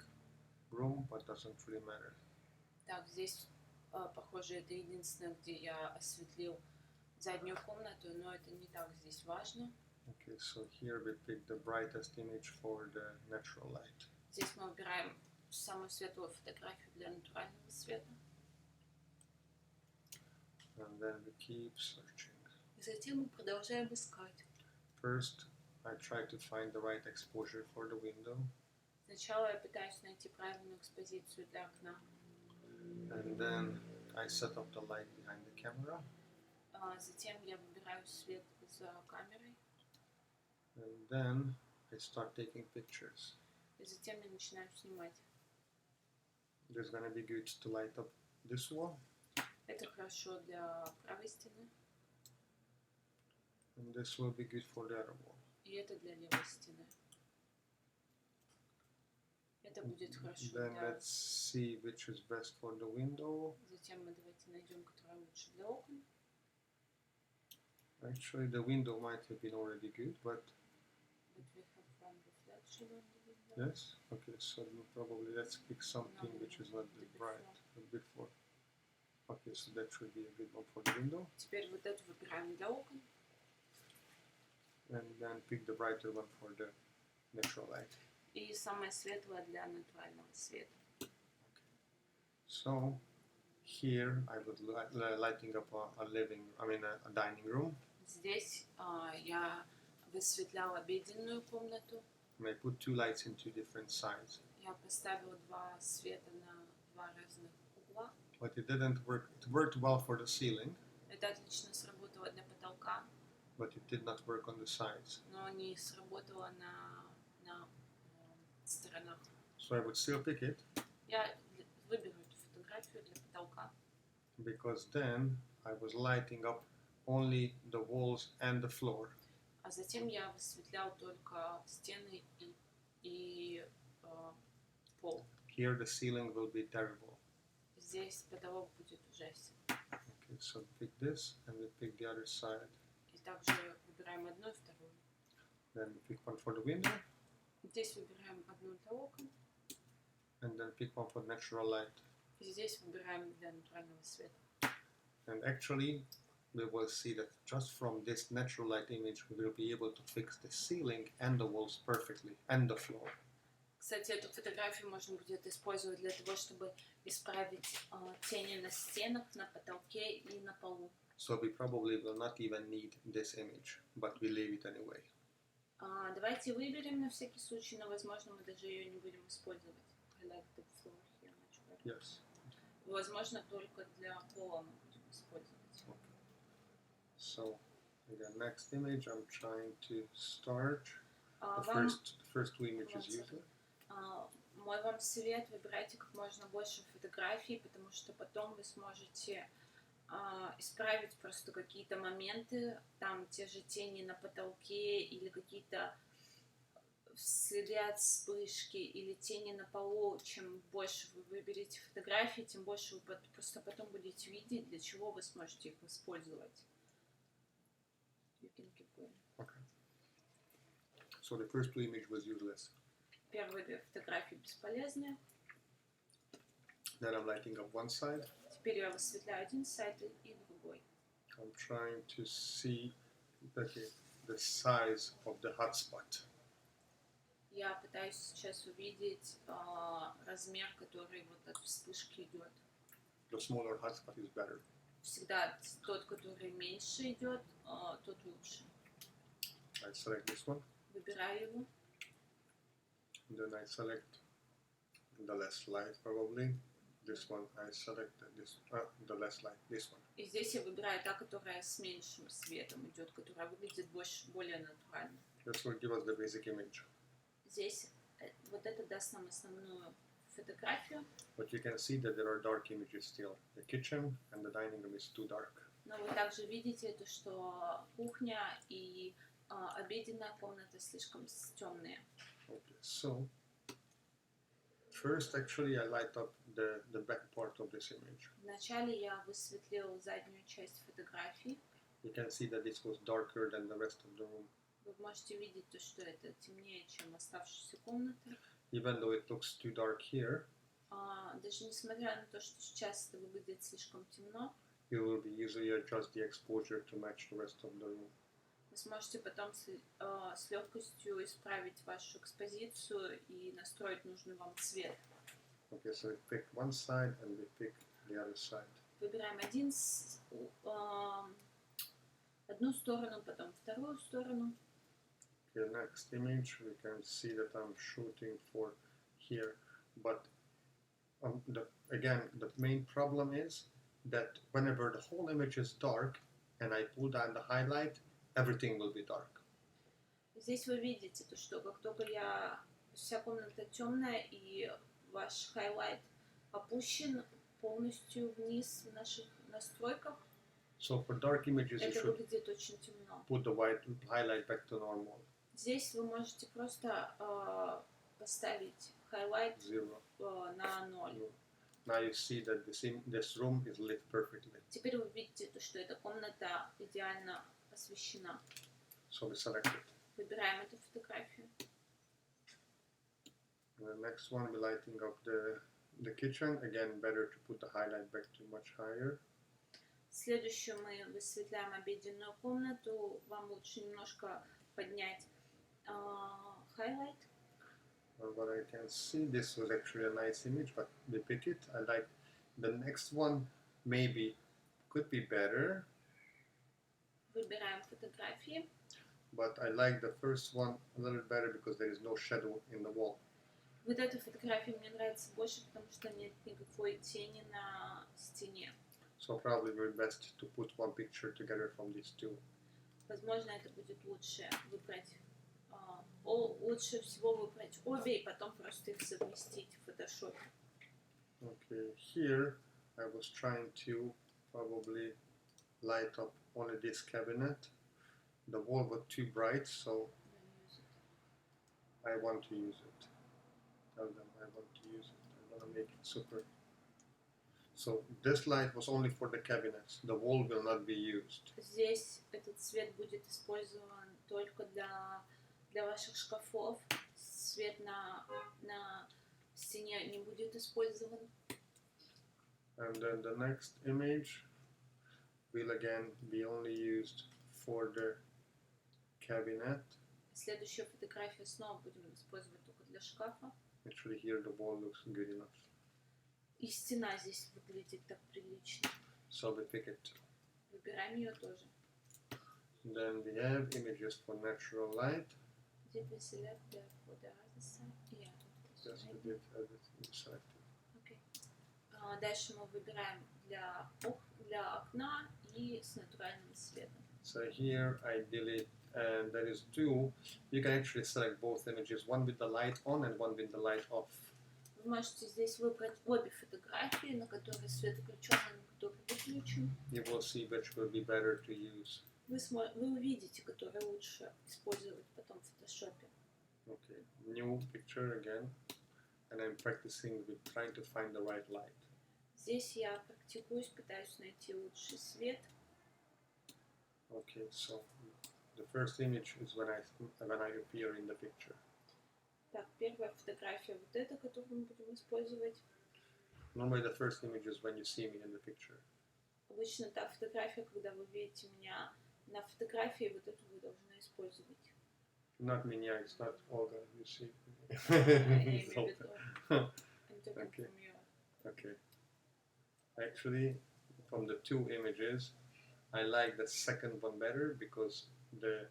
Speaker 1: room, but doesn't really matter.
Speaker 2: Так, здесь, похоже, это единственное, где я осветлил заднюю комнату, но это не так здесь важно.
Speaker 1: Okay, so here we pick the brightest image for the natural light.
Speaker 2: Здесь мы выбираем самую светлую фотографию для натурального света.
Speaker 1: And then we keep searching.
Speaker 2: И затем мы продолжаем искать.
Speaker 1: First, I try to find the right exposure for the window.
Speaker 2: Сначала я пытаюсь найти правильную экспозицию для окна.
Speaker 1: And then I set up the light behind the camera.
Speaker 2: Затем я выбираю свет за камерой.
Speaker 1: And then I start taking pictures.
Speaker 2: И затем я начинаю снимать.
Speaker 1: This is gonna be good to light up this wall.
Speaker 2: Это хорошо для правой стены.
Speaker 1: And this will be good for the other wall.
Speaker 2: И это для левой стены. Это будет хорошо
Speaker 1: Then
Speaker 2: для...
Speaker 1: let's see which is best for the window.
Speaker 2: Затем мы давайте найдем, которая лучше для окон.
Speaker 1: Actually, the window might have been already good, but
Speaker 2: But we have one reflection on the window.
Speaker 1: yes. Okay, so probably let's pick something which is not that bright. A bit for. Okay, so that should be a good one for the window.
Speaker 2: Теперь вот эту выбираем для окон.
Speaker 1: And then pick the brighter one for the natural light.
Speaker 2: И самое светлое для натурального света.
Speaker 1: So here I would lighting up a dining room.
Speaker 2: Здесь я высветлял обеденную комнату.
Speaker 1: And I put two lights in two different sides.
Speaker 2: Я поставила два света на два разных угла.
Speaker 1: But it didn't work. It worked well for the ceiling,
Speaker 2: Это отлично сработало для потолка,
Speaker 1: but it did not work on the sides.
Speaker 2: но не сработало на сторонах.
Speaker 1: So I would still pick it,
Speaker 2: Я выберу эту фотографию для потолка,
Speaker 1: because then I was lighting up only the walls and the floor.
Speaker 2: а затем я высветлял только стены и пол.
Speaker 1: here the ceiling will be terrible.
Speaker 2: Здесь потолок будет ужасен.
Speaker 1: Okay, so pick this and we pick the other side.
Speaker 2: И также выбираем одну и вторую.
Speaker 1: Then we pick one for the window.
Speaker 2: Здесь выбираем одну для окон.
Speaker 1: And then pick one for natural light.
Speaker 2: И здесь выбираем для натурального света.
Speaker 1: And actually, we will see that just from this natural light image, we will be able to fix the ceiling and the walls perfectly, and the floor.
Speaker 2: Кстати, эту фотографию можно будет использовать для того, чтобы исправить тени на стенах, на потолке и на полу.
Speaker 1: So we probably will not even need this image, but we leave it anyway.
Speaker 2: Давайте выберем на всякий случай, но, возможно, мы даже ее не будем использовать. I like the floor here much better.
Speaker 1: Yes.
Speaker 2: Возможно, только для пола мы будем использовать.
Speaker 1: Okay. So, again, next image, I'm trying to start. The first two images usually.
Speaker 2: Мой вам совет: выбирайте как можно больше фотографий, потому что потом вы сможете исправить просто какие-то моменты, там те же тени на потолке или какие-то следы от вспышки или тени на полу. Чем больше вы выберете фотографий, тем больше вы просто потом будете видеть, для чего вы сможете их использовать.
Speaker 1: Okay. So the first two images was useless.
Speaker 2: Первые две фотографии бесполезны.
Speaker 1: Then I'm lighting up one side.
Speaker 2: Теперь я высветляю один сайт и другой.
Speaker 1: I'm trying to see the size of the hotspot.
Speaker 2: Я пытаюсь сейчас увидеть размер, который вот от вспышки идет.
Speaker 1: The smaller hotspot is better.
Speaker 2: Всегда тот, который меньше идет, тот лучше.
Speaker 1: I select this one.
Speaker 2: Выбираю его.
Speaker 1: Then I select the less light probably. This one I select the less light. This one.
Speaker 2: И здесь я выбираю та, которая с меньшим светом идет, которая выглядит более натурально.
Speaker 1: This will give us the basic image.
Speaker 2: Здесь вот это даст нам основную фотографию.
Speaker 1: But you can see that there are dark images still. The kitchen and the dining room is too dark.
Speaker 2: Но вы также видите, это, что кухня и обеденная комната слишком темные.
Speaker 1: Okay, so first actually I light up the back part of this image.
Speaker 2: Вначале я высветлил заднюю часть фотографии.
Speaker 1: You can see that this was darker than the rest of the room.
Speaker 2: Вы можете видеть то, что это темнее, чем оставшиеся комнаты.
Speaker 1: Even though it looks too dark here,
Speaker 2: даже несмотря на то, что сейчас это выглядит слишком темно,
Speaker 1: you will be easily adjust the exposure to match the rest of the room.
Speaker 2: вы сможете потом с легкостью исправить вашу экспозицию и настроить нужный вам цвет.
Speaker 1: Okay, so we pick one side and we pick the other side.
Speaker 2: Выбираем одну сторону, потом вторую сторону.
Speaker 1: Okay, next image we can see that I'm shooting for here, but the main problem is that whenever the whole image is dark and I pull down the highlight, everything will be dark.
Speaker 2: Здесь вы видите то, что как только вся комната темная и ваш хайлайт опущен полностью вниз в наших настройках,
Speaker 1: so for dark images you
Speaker 2: это
Speaker 1: should
Speaker 2: выглядит очень темно.
Speaker 1: put the highlight back to normal.
Speaker 2: Здесь вы можете просто поставить highlight на 0.
Speaker 1: Now you see that this room is lit perfectly.
Speaker 2: Теперь вы видите то, что эта комната идеально освещена.
Speaker 1: So we select it.
Speaker 2: Выбираем эту фотографию.
Speaker 1: The next one we're lighting up the kitchen. Again, better to put the highlight back to much higher.
Speaker 2: Следующую мы высветляем обеденную комнату. Вам лучше немножко поднять highlight.
Speaker 1: What I can see, this was actually a nice image, but we pick it. I like the next one. Maybe could be better.
Speaker 2: Выбираем фотографии.
Speaker 1: But I like the first one a little better because there is no shadow in the wall.
Speaker 2: Вот эта фотография мне нравится больше, потому что нет никакой тени на стене.
Speaker 1: So probably very best to put one picture together from these two.
Speaker 2: Возможно, это будет лучше выбрать. Лучше всего выбрать обе и потом просто их совместить в фотошопе.
Speaker 1: Okay, here I was trying to probably light up only this cabinet. The wall was too bright, so I want to use it. Tell them I want to use it. I want to make it super. So this light was only for the cabinets. The wall will not be used.
Speaker 2: Здесь этот свет будет использован только для ваших шкафов. Свет на стене не будет использован.
Speaker 1: And then the next image will again be only used for the cabinet.
Speaker 2: Следующую фотографию снова будем использовать только для шкафа.
Speaker 1: Actually, here the wall looks good enough.
Speaker 2: И стена здесь выглядит так прилично.
Speaker 1: So we pick it.
Speaker 2: Выбираем ее тоже.
Speaker 1: Then we have images for natural light.
Speaker 2: Did we select the for the other side? Yeah.
Speaker 1: Yes, we did everything selected.
Speaker 2: Okay. Дальше мы выбираем для окна и с натуральным светом.
Speaker 1: So here I delete, and there is two. You can actually select both images, one with the light on and one with the light off.
Speaker 2: Вы можете здесь выбрать обе фотографии, на которые свет включен, и на которые выключен.
Speaker 1: You will see which will be better to use.
Speaker 2: Вы увидите, которые лучше использовать потом в фотошопе.
Speaker 1: Okay, new picture again, and I'm practicing with trying to find the right light.
Speaker 2: Здесь я практикуюсь, пытаюсь найти лучший свет.
Speaker 1: Okay, so the first image is when I appear in the picture.
Speaker 2: Так, первая фотография вот эта, которую мы будем использовать.
Speaker 1: Normally the first image is when you see me in the picture.
Speaker 2: Обычно та фотография, когда вы видите меня на фотографии, вот эту вы должны использовать.
Speaker 1: Not Minya, it's not Olga, you see. Okay. Okay. Actually, from the two images, I like the second one better because the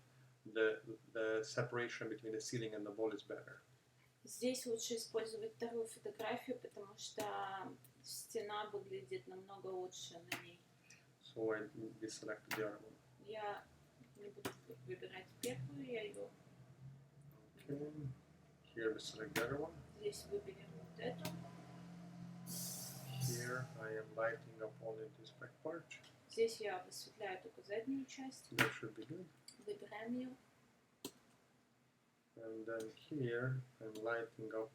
Speaker 1: separation between the ceiling and the wall is better.
Speaker 2: Здесь лучше использовать вторую фотографию, потому что стена выглядит намного лучше на ней.
Speaker 1: So I deselect the other one.
Speaker 2: Я не буду выбирать первую, я ее.
Speaker 1: Okay. Here we select the other one.
Speaker 2: Здесь выберем вот эту.
Speaker 1: Here I am lighting up only this back part.
Speaker 2: Здесь я высветляю только заднюю часть.
Speaker 1: That should be good.
Speaker 2: Выбираем ее.
Speaker 1: And then here I'm lighting up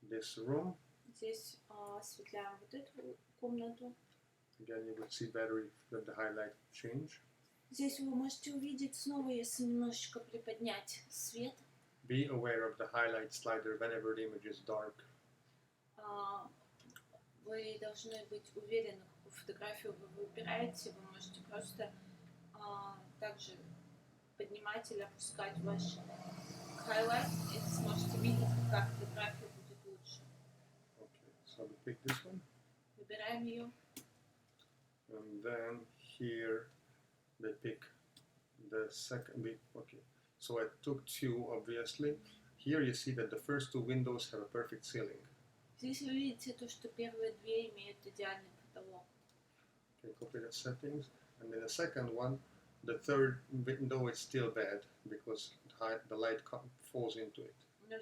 Speaker 1: this room.
Speaker 2: Здесь осветляем вот эту комнату.
Speaker 1: Again, you would see better if the highlight change.
Speaker 2: Здесь вы можете увидеть снова, если немножечко приподнять свет.
Speaker 1: Be aware of the highlight slider whenever the image is dark.
Speaker 2: Вы должны быть уверены, какую фотографию вы выбираете. Вы можете просто также поднимать или опускать ваш highlight и сможете видеть, как фотография будет лучше.
Speaker 1: Okay, so we pick this one.
Speaker 2: Выбираем ее.
Speaker 1: And then here they pick the second bit. Okay, so I took two, obviously. Here you see that the first two windows have a perfect ceiling.
Speaker 2: Здесь вы видите то, что первые две имеют идеальный потолок.
Speaker 1: Okay, copy the settings. And then the second one, the third window is still bad because the light falls into it.
Speaker 2: Но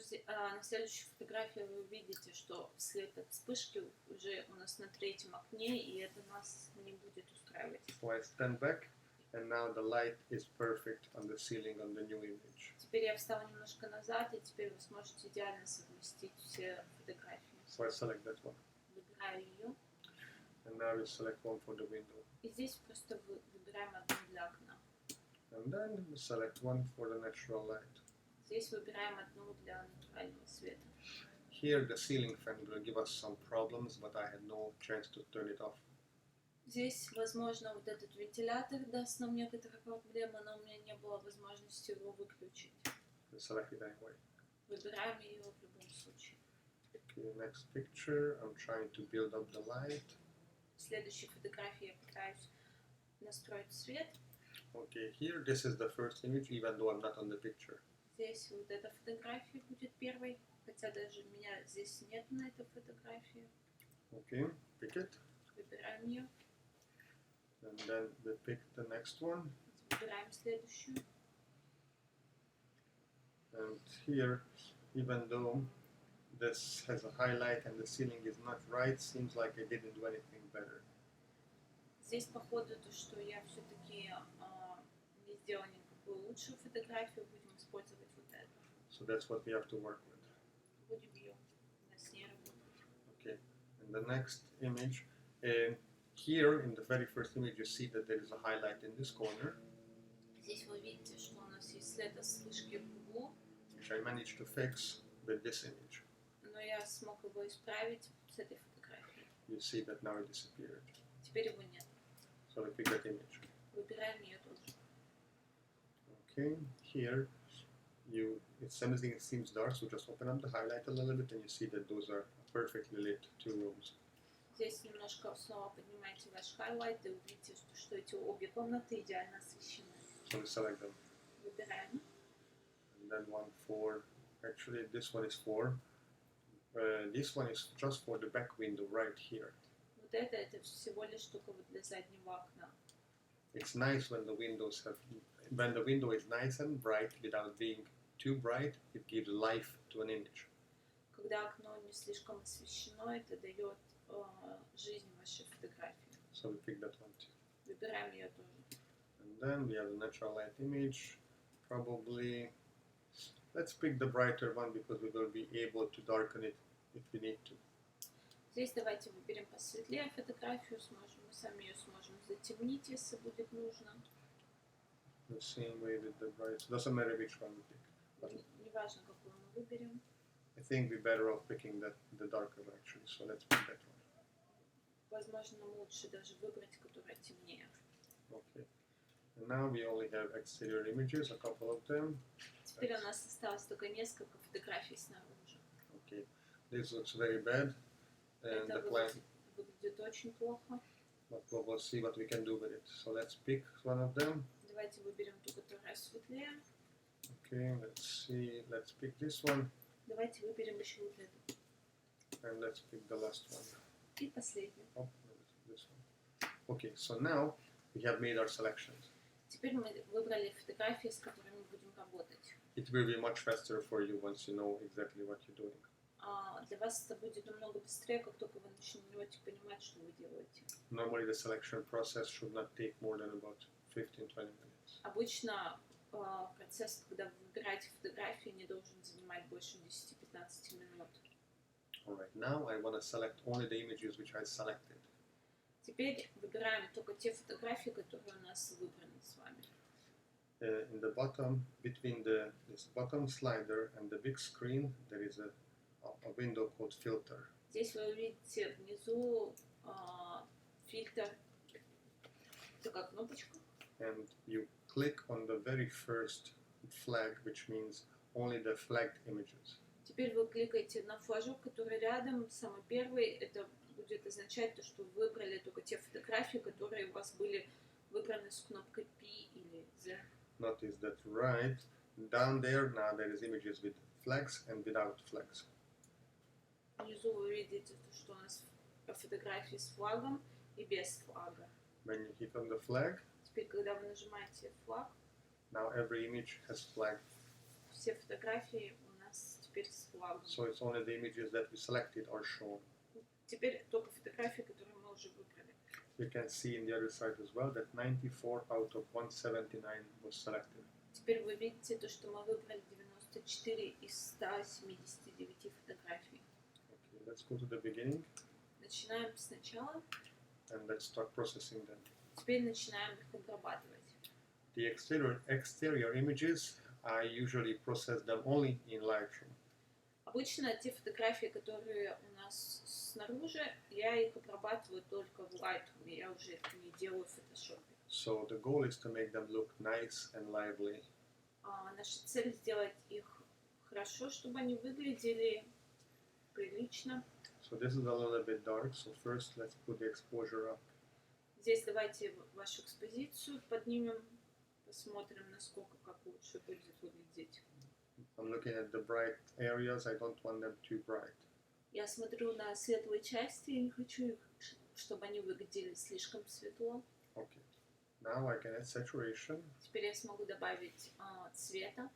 Speaker 2: на следующей фотографии вы увидите, что свет от вспышки уже у нас на третьем окне, и это нас не будет устраивать.
Speaker 1: So I stand back, and now the light is perfect on the ceiling on the new image.
Speaker 2: Теперь я встала немножко назад, и теперь вы сможете идеально совместить все фотографии.
Speaker 1: So I select that one.
Speaker 2: Выбираю ее.
Speaker 1: And now we select one for the window.
Speaker 2: И здесь просто выбираем одну для окна.
Speaker 1: And then we select one for the natural light.
Speaker 2: Здесь выбираем одну для натурального света.
Speaker 1: Here the ceiling fan will give us some problems, but I had no chance to turn it off.
Speaker 2: Здесь, возможно, вот этот вентилятор даст нам некоторые проблемы, но у меня не было возможности его выключить.
Speaker 1: Select it anyway.
Speaker 2: Выбираем ее в любом случае.
Speaker 1: Okay, next picture. I'm trying to build up the light.
Speaker 2: В следующей фотографии я пытаюсь настроить свет.
Speaker 1: Okay, here this is the first image, even though I'm not on the picture.
Speaker 2: Здесь вот эта фотография будет первой, хотя даже меня здесь нет на этой фотографии.
Speaker 1: Okay, pick it.
Speaker 2: Выбираем ее.
Speaker 1: And then we pick the next one.
Speaker 2: Выбираем следующую.
Speaker 1: And here, even though this has a highlight and the ceiling is not right, seems like I didn't do anything better.
Speaker 2: Здесь походу то, что я все-таки не сделала никакую лучшую фотографию, будем использовать вот эту.
Speaker 1: So that's what we have to work with.
Speaker 2: Будем ее с ней работать.
Speaker 1: Okay, the next image, here in the very first image you see that there is a highlight in this corner.
Speaker 2: Здесь вы видите, что у нас есть след от вспышки в углу.
Speaker 1: Which I managed to fix with this image.
Speaker 2: Но я смог его исправить с этой фотографией.
Speaker 1: You see that now it disappeared.
Speaker 2: Теперь его нет.
Speaker 1: So we pick that image.
Speaker 2: Выбираем ее тоже.
Speaker 1: Okay, here everything seems dark, so just open up the highlight a little bit and you see that those are perfectly lit two rooms.
Speaker 2: Здесь немножко снова поднимаете ваш хайлайт и увидите, что эти обе комнаты идеально освещены.
Speaker 1: So we select them.
Speaker 2: Выбираем.
Speaker 1: And then 1, 4. Actually, this one is 4. This one is just for the back window right here.
Speaker 2: Вот это всего лишь только вот для заднего окна.
Speaker 1: It's nice when the window is nice and bright without being too bright. It gives life to an image.
Speaker 2: Когда окно не слишком освещено, это дает жизнь вашей фотографии.
Speaker 1: So we pick that one too.
Speaker 2: Выбираем ее тоже.
Speaker 1: And then we have the natural light image. Probably, let's pick the brighter one because we will be able to darken it if we need to.
Speaker 2: Здесь давайте выберем посветлее фотографию, мы сами ее сможем затемнить, если будет нужно.
Speaker 1: The same way with the bright. So doesn't matter which one we pick.
Speaker 2: Не важно, какую мы выберем.
Speaker 1: I think we're better off picking the darker one actually. So let's pick that one.
Speaker 2: Возможно, лучше даже выбрать, которая темнее.
Speaker 1: Okay. And now we only have exterior images, a couple of them.
Speaker 2: Теперь у нас осталось только несколько фотографий снаружи.
Speaker 1: Okay. This looks very bad. And
Speaker 2: Это
Speaker 1: the plan.
Speaker 2: выглядит очень плохо.
Speaker 1: But we'll see what we can do with it. So let's pick one of them.
Speaker 2: Давайте выберем ту, которая светлее.
Speaker 1: Okay, let's see. Let's pick this one.
Speaker 2: Давайте выберем еще вот эту.
Speaker 1: And let's pick the last one.
Speaker 2: И последнюю.
Speaker 1: Oh, this one. Okay, so now we have made our selections.
Speaker 2: Теперь мы выбрали фотографии, с которыми будем работать.
Speaker 1: It will be much faster for you once you know exactly what you're doing.
Speaker 2: Для вас это будет намного быстрее, как только вы начнете понимать, что вы делаете.
Speaker 1: Normally the selection process should not take more than about 15-20 minutes.
Speaker 2: Обычно процесс, когда вы выбираете фотографии, не должен занимать больше 10-15 минут.
Speaker 1: Alright, now I want to select only the images which I selected.
Speaker 2: Теперь выбираем только те фотографии, которые у нас выбраны с вами.
Speaker 1: In the bottom, between this bottom slider and the big screen, there is a window called filter.
Speaker 2: Здесь вы увидите внизу фильтр, такая кнопочка.
Speaker 1: And you click on the very first flag, which means only the flagged images.
Speaker 2: Теперь вы кликаете на флажок, который рядом, самый первый. Это будет означать, что вы выбрали только те фотографии, которые у вас были выбраны с кнопкой P или Z.
Speaker 1: Notice that right down there now there is images with flags and without flags.
Speaker 2: Внизу вы видите, что у нас фотографии с флагом и без флага.
Speaker 1: When you hit on the flag,
Speaker 2: Теперь, когда вы нажимаете флаг,
Speaker 1: now every image has flag.
Speaker 2: все фотографии у нас теперь с флагом.
Speaker 1: So it's only the images that we selected are shown.
Speaker 2: Теперь только фотографии, которые мы уже выбрали.
Speaker 1: You can see in the other side as well that 94 out of 179 was selected.
Speaker 2: Теперь вы видите то, что мы выбрали 94 из 179 фотографий.
Speaker 1: Okay, let's go to the beginning
Speaker 2: Начинаем сначала.
Speaker 1: and let's start processing them.
Speaker 2: Теперь начинаем их обрабатывать.
Speaker 1: The exterior images, I usually process them only in Lightroom.
Speaker 2: Обычно те фотографии, которые у нас снаружи, я их обрабатываю только в Lightroom. Я уже это не делаю в Photoshop.
Speaker 1: So the goal is to make them look nice and lively.
Speaker 2: Наша цель сделать их хорошо, чтобы они выглядели прилично.
Speaker 1: So this is a little bit dark, so first let's put the exposure up.
Speaker 2: Здесь давайте вашу экспозицию поднимем, посмотрим, насколько как лучше будет выглядеть.
Speaker 1: I'm looking at the bright areas, I don't want them too bright.
Speaker 2: Я смотрю на светлые части и не хочу их, чтобы они выглядели слишком светло.
Speaker 1: Okay. Now I can add saturation.
Speaker 2: Теперь я смогу добавить цвета.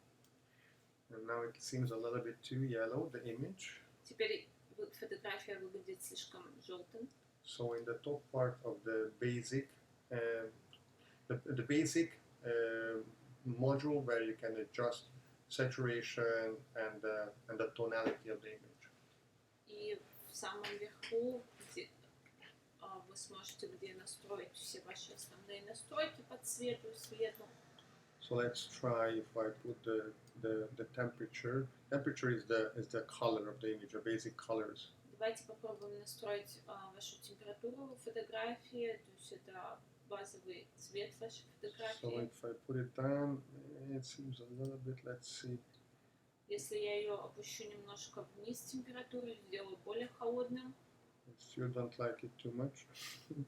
Speaker 1: And now it seems a little bit too yellow, the image.
Speaker 2: Теперь фотография выглядит слишком желтым.
Speaker 1: So in the top part of the basic, the basic module where you can adjust saturation and the tonality of the image.
Speaker 2: И в самом верху, сможете где настроить все ваши основные настройки по цвету, свету.
Speaker 1: So let's try if I put the temperature. Temperature is the color of the image, the basic colors.
Speaker 2: Давайте попробуем настроить вашу температуру фотографии, то есть это базовый цвет вашей фотографии.
Speaker 1: So if I put it down, it seems a little bit, let's see.
Speaker 2: Если я ее опущу немножко вниз температуру, сделаю более холодным.
Speaker 1: You don't like it too much?
Speaker 2: I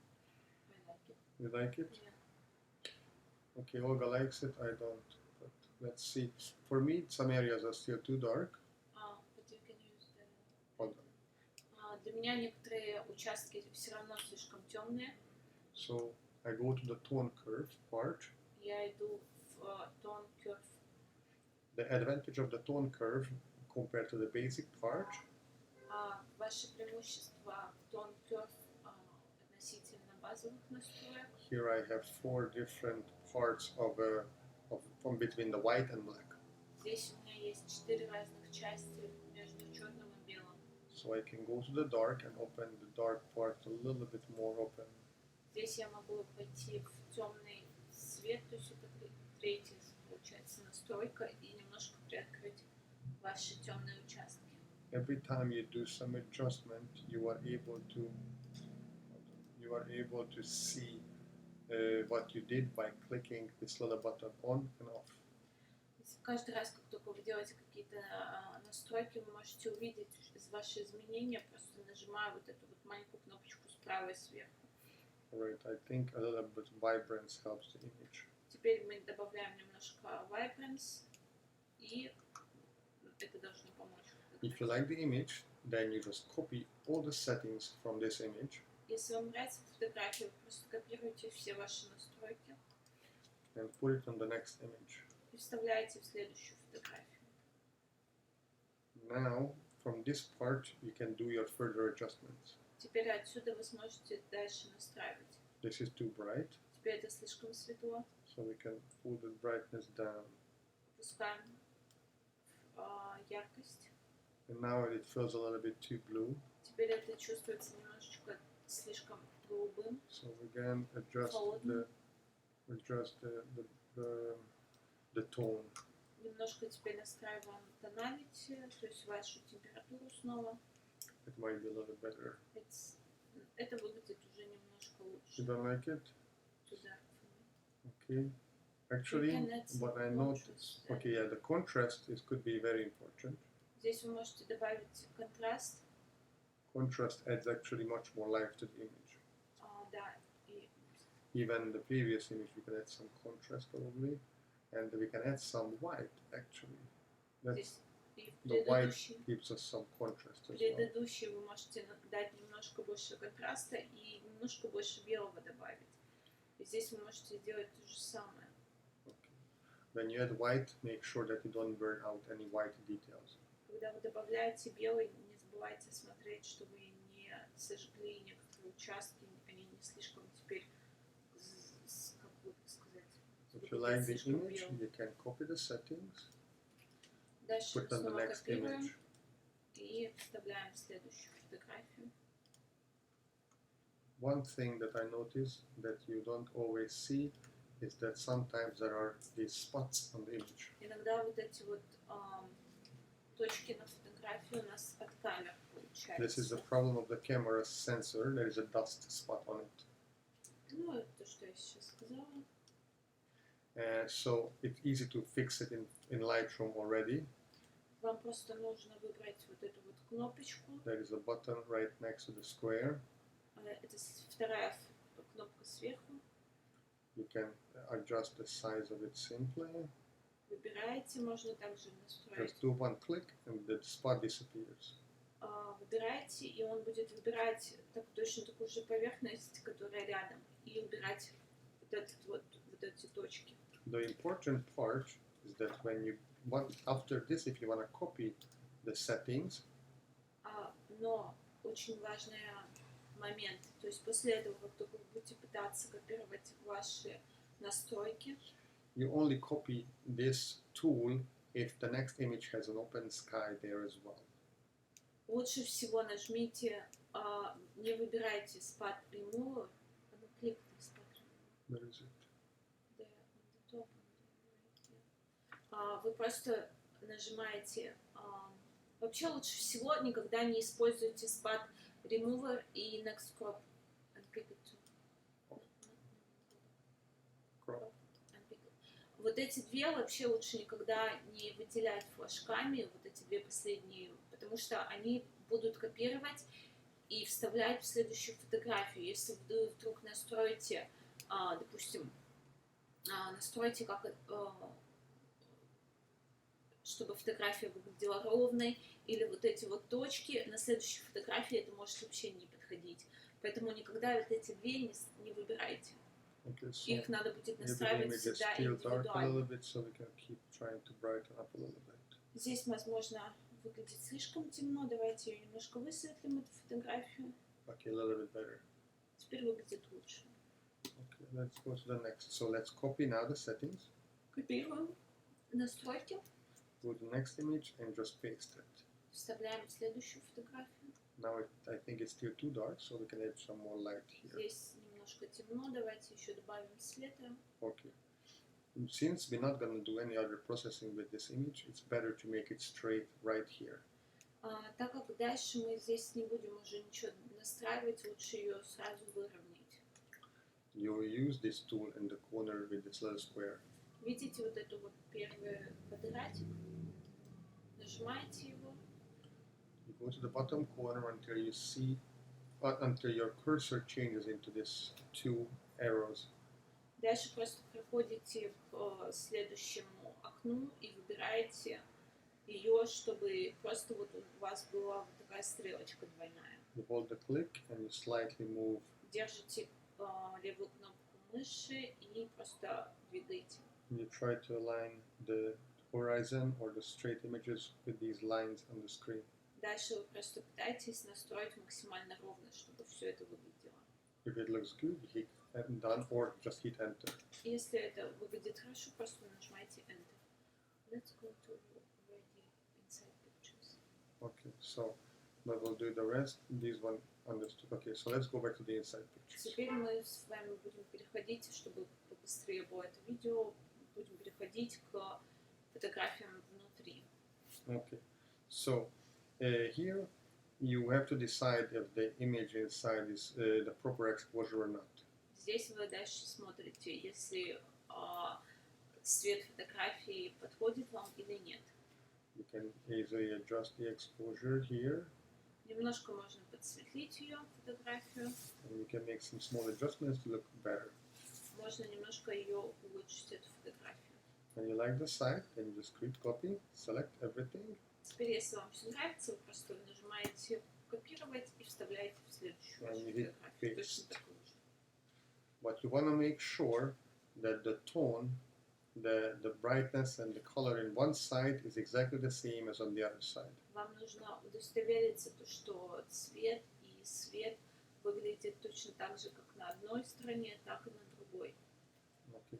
Speaker 2: like it.
Speaker 1: You like it?
Speaker 2: Yeah.
Speaker 1: Okay, Olga likes it, I don't. But let's see. For me, some areas are still too dark.
Speaker 2: But you can use the...
Speaker 1: Hold on.
Speaker 2: Для меня некоторые участки все равно слишком темные.
Speaker 1: So I go to the tone curve part.
Speaker 2: Я иду в tone curve.
Speaker 1: The advantage of the tone curve compared to the basic part.
Speaker 2: Ваше преимущество в tone curve относительно базовых настроек.
Speaker 1: Here I have 4 different parts from between the white and black.
Speaker 2: Здесь у меня есть 4 разных части между черным и белым.
Speaker 1: So I can go to the dark and open the dark part a little bit more open.
Speaker 2: Здесь я могу пойти в темный свет, то есть это третья, получается, настройка, и немножко приоткрыть ваши темные участки.
Speaker 1: Every time you do some adjustment, you are able to see what you did by clicking this little button on and off.
Speaker 2: Каждый раз, как только вы делаете какие-то настройки, вы можете увидеть ваши изменения, просто нажимая вот эту вот маленькую кнопочку справа и сверху.
Speaker 1: Right, I think a little bit vibrance helps the image.
Speaker 2: Теперь мы добавляем немножко vibrance, и это должно помочь.
Speaker 1: If you like the image, then you just copy all the settings from this image.
Speaker 2: Если вам нравится фотография, вы просто копируете все ваши настройки
Speaker 1: And put it on the next image.
Speaker 2: и вставляете в следующую фотографию.
Speaker 1: Now, from this part, you can do your further adjustments.
Speaker 2: Теперь отсюда вы сможете дальше настраивать.
Speaker 1: This is too bright,
Speaker 2: Теперь это слишком светло.
Speaker 1: so we can pull the brightness down.
Speaker 2: Опускаем яркость.
Speaker 1: And now it feels a little bit too blue,
Speaker 2: Теперь это чувствуется немножечко слишком голубым.
Speaker 1: so we can adjust the tone.
Speaker 2: Немножко теперь настраиваем тоналити, то есть вашу температуру снова.
Speaker 1: It might be a little better.
Speaker 2: Это выглядит уже немножко лучше.
Speaker 1: You don't like it?
Speaker 2: Туда.
Speaker 1: Okay. Actually, what I noticed, okay, yeah, the contrast could be very important.
Speaker 2: Здесь вы можете добавить контраст.
Speaker 1: Contrast adds actually much more life to the image.
Speaker 2: Да, и
Speaker 1: Even the previous image, we can add some contrast probably, and we can add some white actually.
Speaker 2: здесь и в
Speaker 1: The white
Speaker 2: предыдущий,
Speaker 1: gives us some contrast as well.
Speaker 2: предыдущий вы можете дать немножко больше контраста и немножко больше белого добавить. И здесь вы можете сделать то же самое.
Speaker 1: Okay. When you add white, make sure that you don't burn out any white details.
Speaker 2: Когда вы добавляете белый, не забывайте смотреть, чтобы вы не сожгли некоторые участки, они не слишком теперь, как бы сказать,
Speaker 1: If you like the image, you can copy the settings,
Speaker 2: Дальше
Speaker 1: put on the
Speaker 2: снова
Speaker 1: next
Speaker 2: копируем
Speaker 1: image.
Speaker 2: и вставляем в следующую фотографию.
Speaker 1: One thing that I notice that you don't always see is that sometimes there are these spots on the image.
Speaker 2: Иногда вот эти вот точки на фотографии у нас от камер получается.
Speaker 1: This is the problem of the camera's sensor. There is a dust spot on it.
Speaker 2: Ну, это то, что я сейчас сказала.
Speaker 1: So it's easy to fix it in Lightroom already.
Speaker 2: Вам просто нужно выбрать вот эту вот кнопочку.
Speaker 1: There is a button right next to the square.
Speaker 2: Это вторая кнопка сверху.
Speaker 1: You can adjust the size of it simply.
Speaker 2: Выбираете, можно также настроить.
Speaker 1: Just do one click and the spot disappears.
Speaker 2: Выбираете, и он будет выбирать точно такую же поверхность, которая рядом, и убирать вот эти точки.
Speaker 1: The important part is that when you want, after this, if you want to copy the settings,
Speaker 2: Но очень важный момент, то есть после этого, как только вы будете пытаться копировать ваши настройки,
Speaker 1: you only copy this tool if the next image has an open sky there as well.
Speaker 2: лучше всего нажмите не выбирайте Spot Remover. Click the Spot Remover.
Speaker 1: Where is it?
Speaker 2: There, on the top, right here. Вы просто нажимаете. Вообще лучше всего никогда не используйте Spot Remover и Next Crop. Unpick it too.
Speaker 1: Crop.
Speaker 2: Вот эти две вообще лучше никогда не выделять флажками, вот эти две последние, потому что они будут копировать и вставлять в следующую фотографию. Если вы вдруг настроите, допустим, настройте, как, чтобы фотография выглядела ровной, или вот эти вот точки, на следующей фотографии это может вообще не подходить. Поэтому никогда вот эти две не выбирайте.
Speaker 1: Okay, so
Speaker 2: их надо будет настраивать всегда индивидуально. Здесь, возможно, выглядит слишком темно. Давайте ее немножко высветлим, эту фотографию.
Speaker 1: Okay, a little bit better.
Speaker 2: Теперь выглядит лучше.
Speaker 1: Okay, let's go to the next. So let's copy now the settings.
Speaker 2: Копируем настройки.
Speaker 1: Go to the next image and just paste it.
Speaker 2: Вставляем следующую фотографию.
Speaker 1: Now I think it's still too dark, so we can add some more light here.
Speaker 2: Здесь немножко темно. Давайте еще добавим света.
Speaker 1: Okay. Since we're not going to do any other processing with this image, it's better to make it straight right here.
Speaker 2: Так как дальше мы здесь не будем уже ничего настраивать, лучше ее сразу выровнять.
Speaker 1: You use this tool in the corner with this little square.
Speaker 2: Видите вот эту вот первый квадратик? Нажимаете его.
Speaker 1: You go to the bottom corner until you see, until your cursor changes into these two arrows.
Speaker 2: Дальше просто проходите к следующему окну и выбираете ее, чтобы просто вот у вас была вот такая стрелочка двойная.
Speaker 1: You hold the click and you slightly move.
Speaker 2: Держите левую кнопку мыши и просто двигаете.
Speaker 1: You try to align the horizon or the straight images with these lines on the screen.
Speaker 2: Дальше вы просто пытаетесь настроить максимально ровно, чтобы все это выглядело.
Speaker 1: If it looks good, hit done or just hit enter.
Speaker 2: Если это выглядит хорошо, просто нажимайте enter. Let's go to ready inside pictures.
Speaker 1: Okay, so now we'll do the rest. This one understood. Okay, so let's go back to the inside pictures.
Speaker 2: Теперь мы с вами будем переходить, чтобы побыстрее было это видео, будем переходить к фотографиям внутри.
Speaker 1: Okay, so here you have to decide if the image inside is the proper exposure or not.
Speaker 2: Здесь вы дальше смотрите, если цвет фотографии подходит вам или нет.
Speaker 1: You can easily adjust the exposure here.
Speaker 2: Немножко можно подсветлить ее фотографию.
Speaker 1: And you can make some small adjustments to look better.
Speaker 2: Можно немножко ее улучшить, эту фотографию.
Speaker 1: When you like the site, then you just click copy, select everything.
Speaker 2: Теперь, если вам все нравится, вы просто нажимаете копировать и вставляете в следующую фотографию. Точно такую же.
Speaker 1: But you want to make sure that the tone, the brightness and the color in one side is exactly the same as on the other side.
Speaker 2: Вам нужно удостовериться, что цвет и свет выглядят точно так же, как на одной стороне, так и на другой.
Speaker 1: Okay.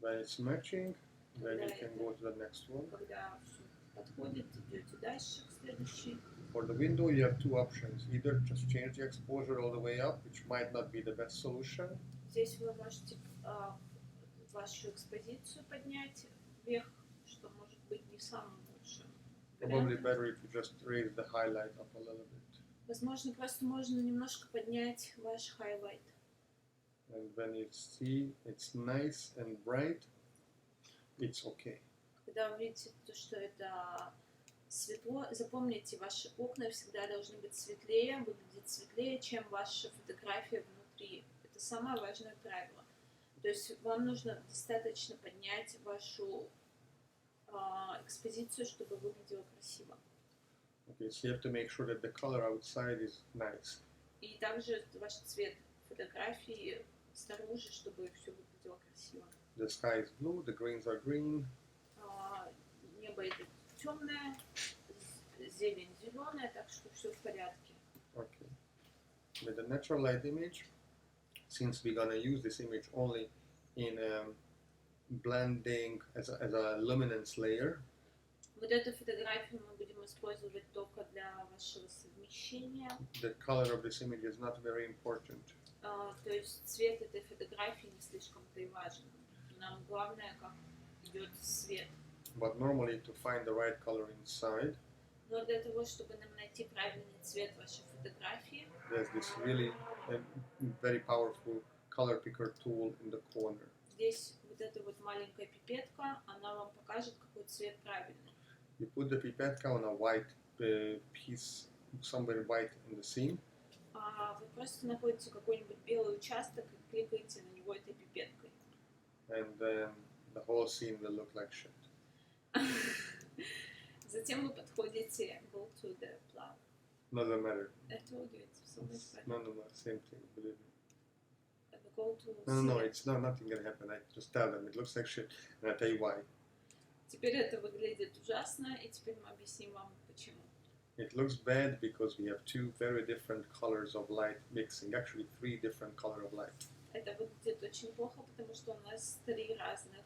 Speaker 1: When it's matching, then you can go to the next one.
Speaker 2: Когда все подходит, идете дальше к следующей.
Speaker 1: For the window, you have two options. Either just change the exposure all the way up, which might not be the best solution.
Speaker 2: Здесь вы можете вашу экспозицию поднять вверх, что может быть не самым лучшим.
Speaker 1: Probably better if you just raise the highlight up a little bit.
Speaker 2: Возможно, просто можно немножко поднять ваш highlight.
Speaker 1: And when you see it's nice and bright, it's okay.
Speaker 2: Когда вы видите, что это светло, запомните, ваши окна всегда должны быть светлее, выглядеть светлее, чем ваша фотография внутри. Это самое важное правило. То есть вам нужно достаточно поднять вашу экспозицию, чтобы выглядело красиво.
Speaker 1: Okay, so you have to make sure that the color outside is nice.
Speaker 2: И также ваш цвет фотографии снаружи, чтобы все выглядело красиво.
Speaker 1: The sky is blue, the greens are green.
Speaker 2: Небо это темное, зелень зеленая, так что все в порядке.
Speaker 1: Okay. With the natural light image, since we're gonna use this image only in blending as a luminance layer,
Speaker 2: Вот эту фотографию мы будем использовать только для вашего совмещения.
Speaker 1: The color of this image is not very important.
Speaker 2: То есть цвет этой фотографии не слишком-то и важен. Нам главное, как идет свет.
Speaker 1: But normally to find the right color inside,
Speaker 2: Но для того, чтобы нам найти правильный цвет вашей фотографии,
Speaker 1: there's this really very powerful color picker tool in the corner.
Speaker 2: Здесь вот эта вот маленькая пипетка, она вам покажет, какой цвет правильный.
Speaker 1: You put the pipette on a white piece, somewhere white in the scene.
Speaker 2: Вы просто находите какой-нибудь белый участок и кликаете на него этой пипеткой.
Speaker 1: And then the whole scene will look like shit.
Speaker 2: Затем вы подходите go to the plow.
Speaker 1: Doesn't matter.
Speaker 2: Это удивительно.
Speaker 1: No, same thing, believe me.
Speaker 2: Go to
Speaker 1: No, it's nothing gonna happen. I just tell them it looks like shit, and I tell you why.
Speaker 2: Теперь это выглядит ужасно, и теперь мы объясним вам почему.
Speaker 1: It looks bad because we have two very different colors of light mixing, actually three different colors of light.
Speaker 2: Это выглядит очень плохо, потому что у нас 3 разных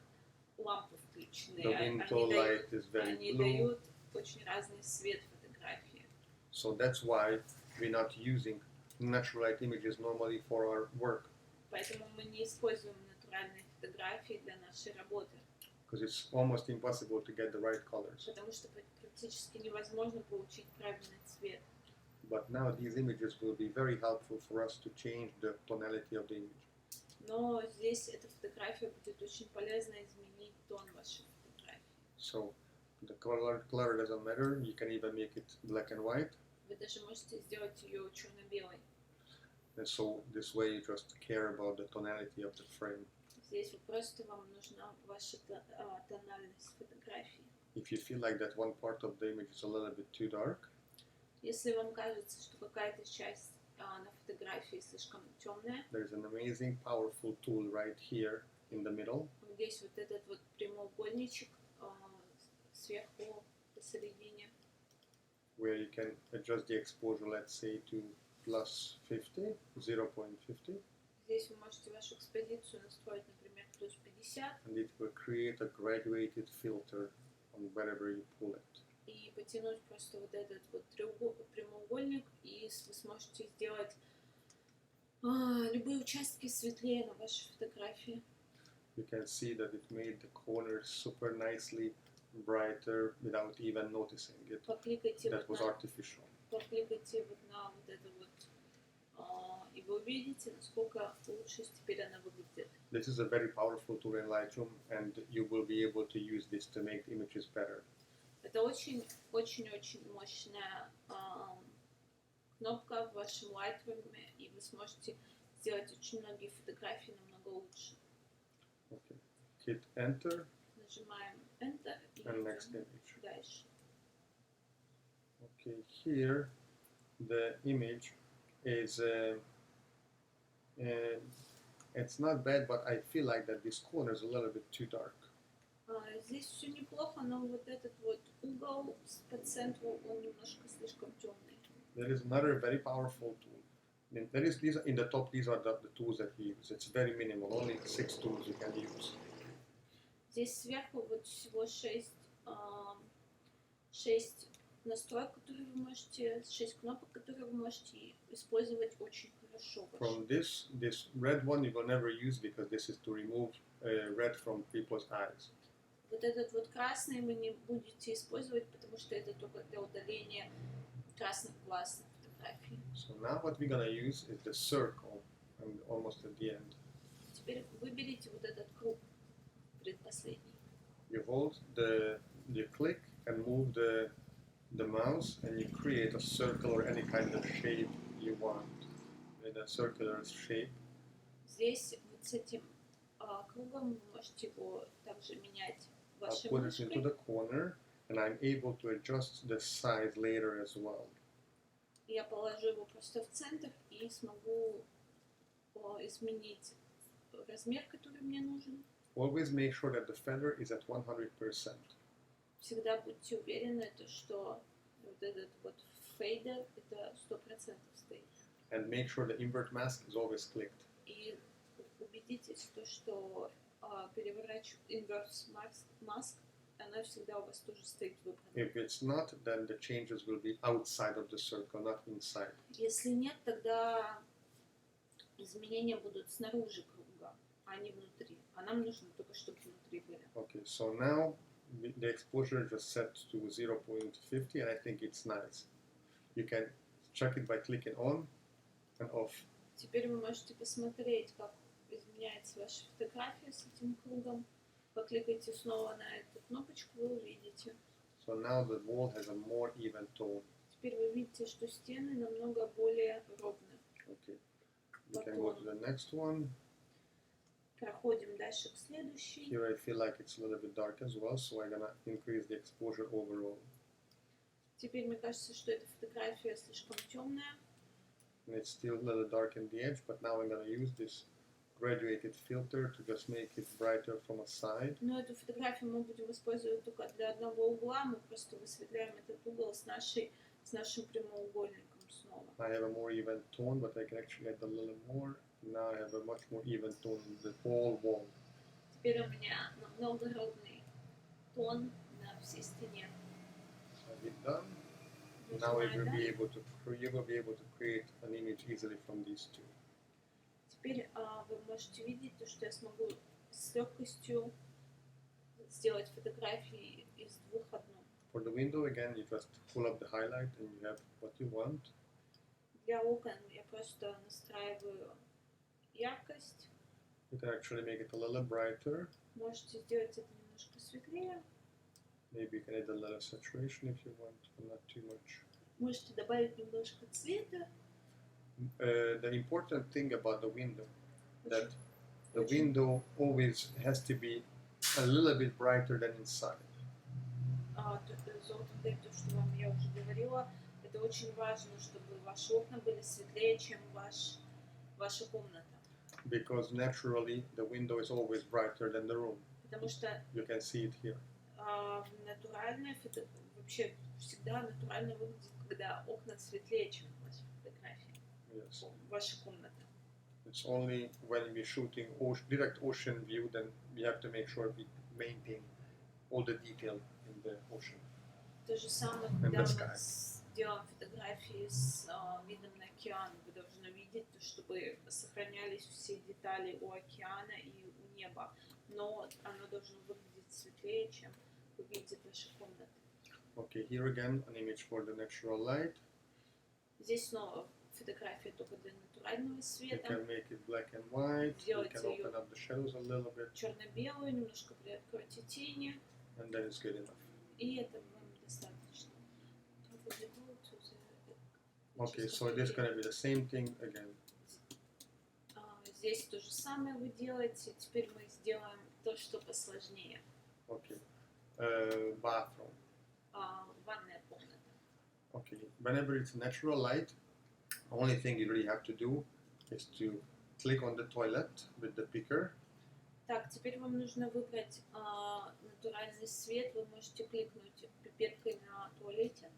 Speaker 2: лампы включены.
Speaker 1: The window light is very
Speaker 2: они
Speaker 1: blue.
Speaker 2: дают очень разный свет фотографии.
Speaker 1: So that's why we're not using natural light images normally for our work.
Speaker 2: Поэтому мы не используем натуральные фотографии для нашей работы.
Speaker 1: Because it's almost impossible to get the right colors.
Speaker 2: Потому что практически невозможно получить правильный цвет.
Speaker 1: But now these images will be very helpful for us to change the tonality of the image.
Speaker 2: Но здесь эта фотография будет очень полезно изменить тон вашей фотографии.
Speaker 1: So the color doesn't matter. You can even make it black and white.
Speaker 2: Вы даже можете сделать ее черно-белой.
Speaker 1: And so this way you just care about the tonality of the frame.
Speaker 2: Здесь просто вам нужна ваша тональность фотографии.
Speaker 1: If you feel like that one part of the image is a little bit too dark,
Speaker 2: Если вам кажется, что какая-то часть на фотографии слишком темная,
Speaker 1: there's an amazing, powerful tool right here in the middle.
Speaker 2: здесь вот этот вот прямоугольничек сверху посередине,
Speaker 1: Where you can adjust the exposure, let's say, to plus 50, 0.50,
Speaker 2: здесь вы можете вашу экспозицию настроить, например, плюс 50,
Speaker 1: and it will create a graduated filter on wherever you pull it.
Speaker 2: и потянуть просто вот этот вот прямоугольник, и вы сможете сделать любые участки светлее на вашей фотографии.
Speaker 1: You can see that it made the corners super nicely brighter without even noticing it.
Speaker 2: Покликайте
Speaker 1: That was
Speaker 2: вот
Speaker 1: artificial.
Speaker 2: покликайте вот на вот это вот, и вы увидите, насколько лучше теперь она выглядит.
Speaker 1: This is a very powerful tool in Lightroom, and you will be able to use this to make images better.
Speaker 2: Это очень-очень-очень мощная кнопка в вашем Lightroom, и вы сможете сделать очень многие фотографии намного лучше.
Speaker 1: Okay. Hit Enter
Speaker 2: Нажимаем Enter и
Speaker 1: and next
Speaker 2: идем
Speaker 1: image.
Speaker 2: дальше.
Speaker 1: Okay, here the image is it's not bad, but I feel like that this corner is a little bit too dark.
Speaker 2: Здесь все неплохо, но вот этот вот угол по центру, он немножко слишком темный.
Speaker 1: There is another very powerful tool. I mean, there is these in the top. These are the tools that we use. It's very minimal. Only 6 tools you can use.
Speaker 2: Здесь сверху вот всего 6 настроек, которые вы можете, 6 кнопок, которые вы можете использовать очень хорошо.
Speaker 1: From this red one you will never use because this is to remove red from people's eyes.
Speaker 2: Вот этот вот красный вы не будете использовать, потому что это только для удаления красных глаз на фотографии.
Speaker 1: So now what we're gonna use is the circle, and almost at the end.
Speaker 2: Теперь выберите вот этот круг предпоследний.
Speaker 1: You hold you click and move the mouse, and you create a circle or any kind of shape you want. With a circular shape.
Speaker 2: Здесь вот с этим кругом вы можете его также менять
Speaker 1: I'll
Speaker 2: вашей
Speaker 1: put it into
Speaker 2: мышкой.
Speaker 1: the corner, and I'm able to adjust the size later as well.
Speaker 2: Я положу его просто в центр и смогу изменить размер, который мне нужен.
Speaker 1: Always make sure that the feather is at 100%.
Speaker 2: Всегда будьте уверены, что вот этот вот фейдер это 100% стоит.
Speaker 1: And make sure the invert mask is always clicked.
Speaker 2: И убедитесь, что переворачивать inverse mask, она всегда у вас тоже стоит выбрана.
Speaker 1: If it's not, then the changes will be outside of the circle, not inside.
Speaker 2: Если нет, тогда изменения будут снаружи круга, а не внутри. А нам нужно только, чтобы внутри были.
Speaker 1: Okay, so now the exposure just set to 0.50 and I think it's nice. You can check it by clicking on and off.
Speaker 2: Теперь вы можете посмотреть, как изменяется ваша фотография с этим кругом. Покликайте снова на эту кнопочку, вы увидите.
Speaker 1: So now the wall has a more even tone.
Speaker 2: Теперь вы видите, что стены намного более ровны.
Speaker 1: Okay, we can go to the next one.
Speaker 2: Проходим дальше к следующей.
Speaker 1: Here I feel like it's a little bit dark as well, so I'm gonna increase the exposure overall.
Speaker 2: Теперь мне кажется, что эта фотография слишком темная.
Speaker 1: And it's still a little dark in the edge, but now I'm gonna use this graduated filter to just make it brighter from a side.
Speaker 2: Но эту фотографию мы будем использовать только для одного угла. Мы просто высветляем этот угол с нашим прямоугольником снова.
Speaker 1: I have a more even tone, but I can actually add a little more. Now I have a much more even tone in the whole wall.
Speaker 2: Теперь у меня намного ровный тон на всей стене.
Speaker 1: So we're done. Now you will be able to create an image easily from these two.
Speaker 2: Теперь вы можете видеть то, что я смогу с легкостью сделать фотографии из двух одну.
Speaker 1: For the window, again, you just pull up the highlight and you have what you want.
Speaker 2: Для окон я просто настраиваю яркость.
Speaker 1: You can actually make it a little brighter.
Speaker 2: Можете сделать это немножко светлее.
Speaker 1: Maybe you can add a little saturation if you want, but not too much.
Speaker 2: Можете добавить немножко цвета.
Speaker 1: The important thing about the window that the window always has to be a little bit brighter than inside.
Speaker 2: Золотом то, что вам я уже говорила, это очень важно, чтобы ваши окна были светлее, чем ваша комната.
Speaker 1: Because naturally the window is always brighter than the room.
Speaker 2: Потому что
Speaker 1: You can see it here.
Speaker 2: натурально вообще всегда натурально выглядит, когда окна светлее, чем ваши фотографии.
Speaker 1: Yes.
Speaker 2: Ваша комната.
Speaker 1: It's only when we're shooting direct ocean view, then we have to make sure we maintain all the detail in the ocean.
Speaker 2: То же самое, когда мы делаем фотографии с видом на океан, вы должны видеть, чтобы сохранялись все детали у океана и у неба, но оно должно выглядеть светлее, чем выглядит ваша комната.
Speaker 1: Okay, here again an image for the natural light.
Speaker 2: Здесь снова фотография только для натурального
Speaker 1: You
Speaker 2: света.
Speaker 1: can make it black and white. You can open up the shadows a little bit.
Speaker 2: Черно-белую, немножко приоткройте тени.
Speaker 1: And then it's good enough.
Speaker 2: И это вам достаточно.
Speaker 1: Okay, so this is going to be the same thing again.
Speaker 2: Здесь то же самое вы делаете. Теперь мы сделаем то, что посложнее.
Speaker 1: Okay. Bathroom.
Speaker 2: Ванная комната.
Speaker 1: Okay. Whenever it's natural light, the only thing you really have to do is to click on the toilet with the picker.
Speaker 2: Так, теперь вам нужно выбрать натуральный свет. Вы можете кликнуть пипеткой на туалете.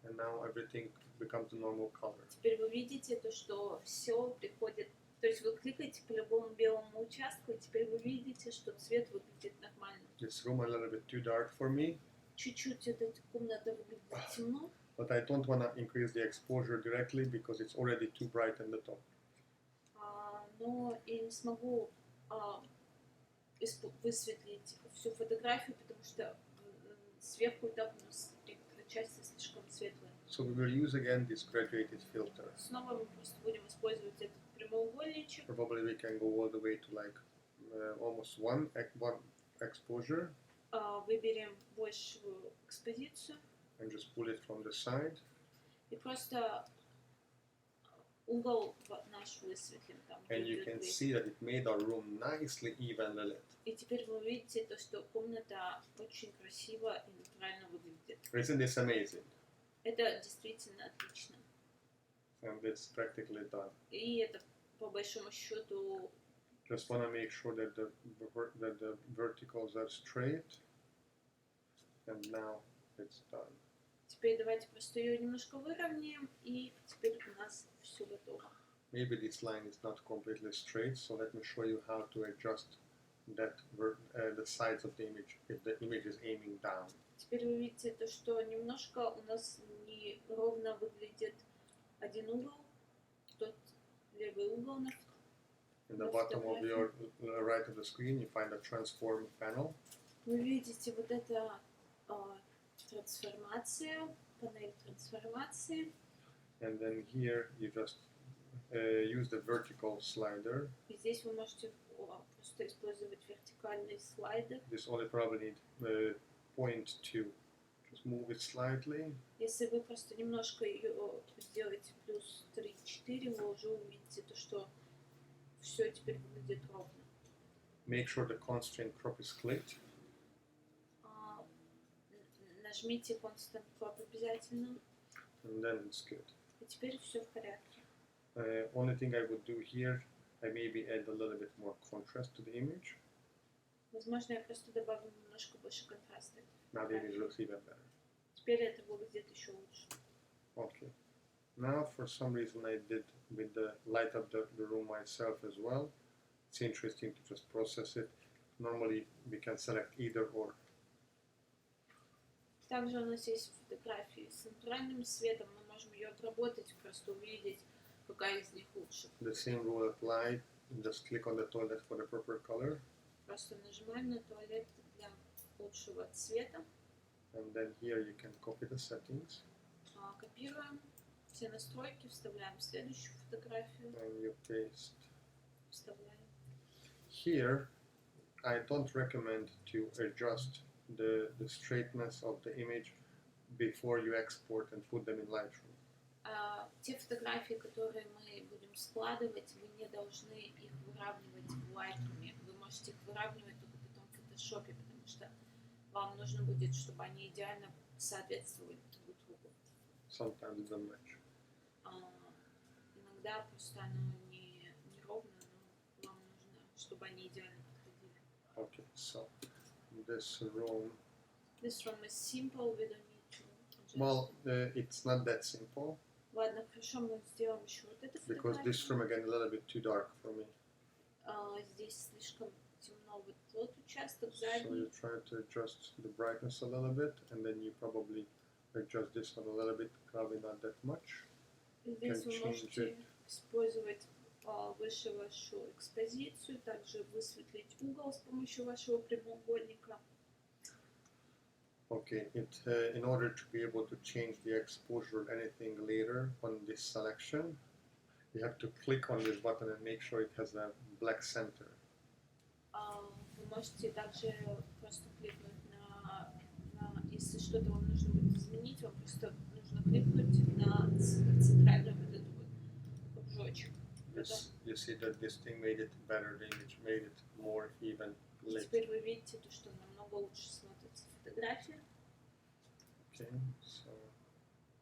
Speaker 1: And now everything becomes a normal color.
Speaker 2: Теперь вы видите то, что все приходит. То есть вы кликаете по любому белому участку, и теперь вы видите, что цвет выглядит нормально.
Speaker 1: This room a little bit too dark for me.
Speaker 2: Чуть-чуть эта комната выглядит темно.
Speaker 1: But I don't want to increase the exposure directly because it's already too bright in the top.
Speaker 2: Но я не смогу высветлить всю фотографию, потому что сверху и так у нас часть слишком светлая.
Speaker 1: So we will use again this graduated filter.
Speaker 2: Снова мы просто будем использовать этот прямоугольничек.
Speaker 1: Probably we can go all the way to like almost one exposure.
Speaker 2: Выберем большую экспозицию.
Speaker 1: And just pull it from the side.
Speaker 2: И просто угол наш высветлим там.
Speaker 1: And you can see that it made our room nicely evenly lit.
Speaker 2: И теперь вы видите то, что комната очень красиво и натурально выглядит.
Speaker 1: Isn't this amazing?
Speaker 2: Это действительно отлично.
Speaker 1: And it's practically done.
Speaker 2: И это по большому счету.
Speaker 1: Just want to make sure that the verticals are straight. And now it's done.
Speaker 2: Теперь давайте просто ее немножко выровняем, и теперь у нас все готово.
Speaker 1: Maybe this line is not completely straight, so let me show you how to adjust the sides of the image if the image is aiming down.
Speaker 2: Теперь вы видите то, что немножко у нас неровно выглядит один угол, тот левый угол.
Speaker 1: In the bottom of your right of the screen, you find a transform panel.
Speaker 2: Вы видите вот это трансформация, панель трансформации.
Speaker 1: And then here you just use the vertical slider.
Speaker 2: И здесь вы можете просто использовать вертикальный слайдер.
Speaker 1: This only probably need 0.2. Just move it slightly.
Speaker 2: Если вы просто немножко ее сделаете плюс 3-4, вы уже увидите то, что все теперь выглядит ровно.
Speaker 1: Make sure the constraint crop is clicked.
Speaker 2: Нажмите Constant Crop обязательно.
Speaker 1: And then it's good.
Speaker 2: И теперь все в порядке.
Speaker 1: Only thing I would do here, I maybe add a little bit more contrast to the image.
Speaker 2: Возможно, я просто добавлю немножко больше контраста.
Speaker 1: Now the image looks even better.
Speaker 2: Теперь это выглядит еще лучше.
Speaker 1: Okay. Now, for some reason, I did with the light up the room myself as well. It's interesting to just process it. Normally, we can select either or.
Speaker 2: Также у нас есть фотографии с натуральным светом. Мы можем ее обработать, просто увидеть, какая из них лучше.
Speaker 1: The same rule applied. Just click on the toilet for the proper color.
Speaker 2: Просто нажимаем на туалет для лучшего цвета.
Speaker 1: And then here you can copy the settings.
Speaker 2: Копируем все настройки, вставляем следующую фотографию.
Speaker 1: And you paste.
Speaker 2: Вставляем.
Speaker 1: Here, I don't recommend to adjust the straightness of the image before you export and put them in Lightroom.
Speaker 2: Те фотографии, которые мы будем складывать, вы не должны их выравнивать в Lightroom. Вы можете их выравнивать только потом в Photoshop, потому что вам нужно будет, чтобы они идеально соответствовали друг другу.
Speaker 1: Sometimes it doesn't match.
Speaker 2: Иногда просто оно не ровно, но вам нужно, чтобы они идеально подходили.
Speaker 1: Okay, so this room.
Speaker 2: This room is simple, we don't need to adjust.
Speaker 1: Well, it's not that simple.
Speaker 2: Ладно, хорошо, мы сделаем еще вот это
Speaker 1: Because this room again a little bit too dark for me.
Speaker 2: Здесь слишком темно вот тот участок
Speaker 1: So
Speaker 2: задний.
Speaker 1: you try to adjust the brightness a little bit, and then you probably adjust this one a little bit, probably not that much.
Speaker 2: Здесь вы можете использовать выше вашу экспозицию, также высветлить угол с помощью вашего прямоугольника.
Speaker 1: Okay, in order to be able to change the exposure or anything later on this selection, you have to click on this button and make sure it has a black center.
Speaker 2: Вы можете также просто кликнуть если что-то вам нужно будет изменить, вам просто нужно кликнуть на центральный вот этот вот кружочек.
Speaker 1: You see that this thing made it better, the image made it more even lit.
Speaker 2: Теперь вы видите то, что намного лучше смотрится фотография.
Speaker 1: Okay, so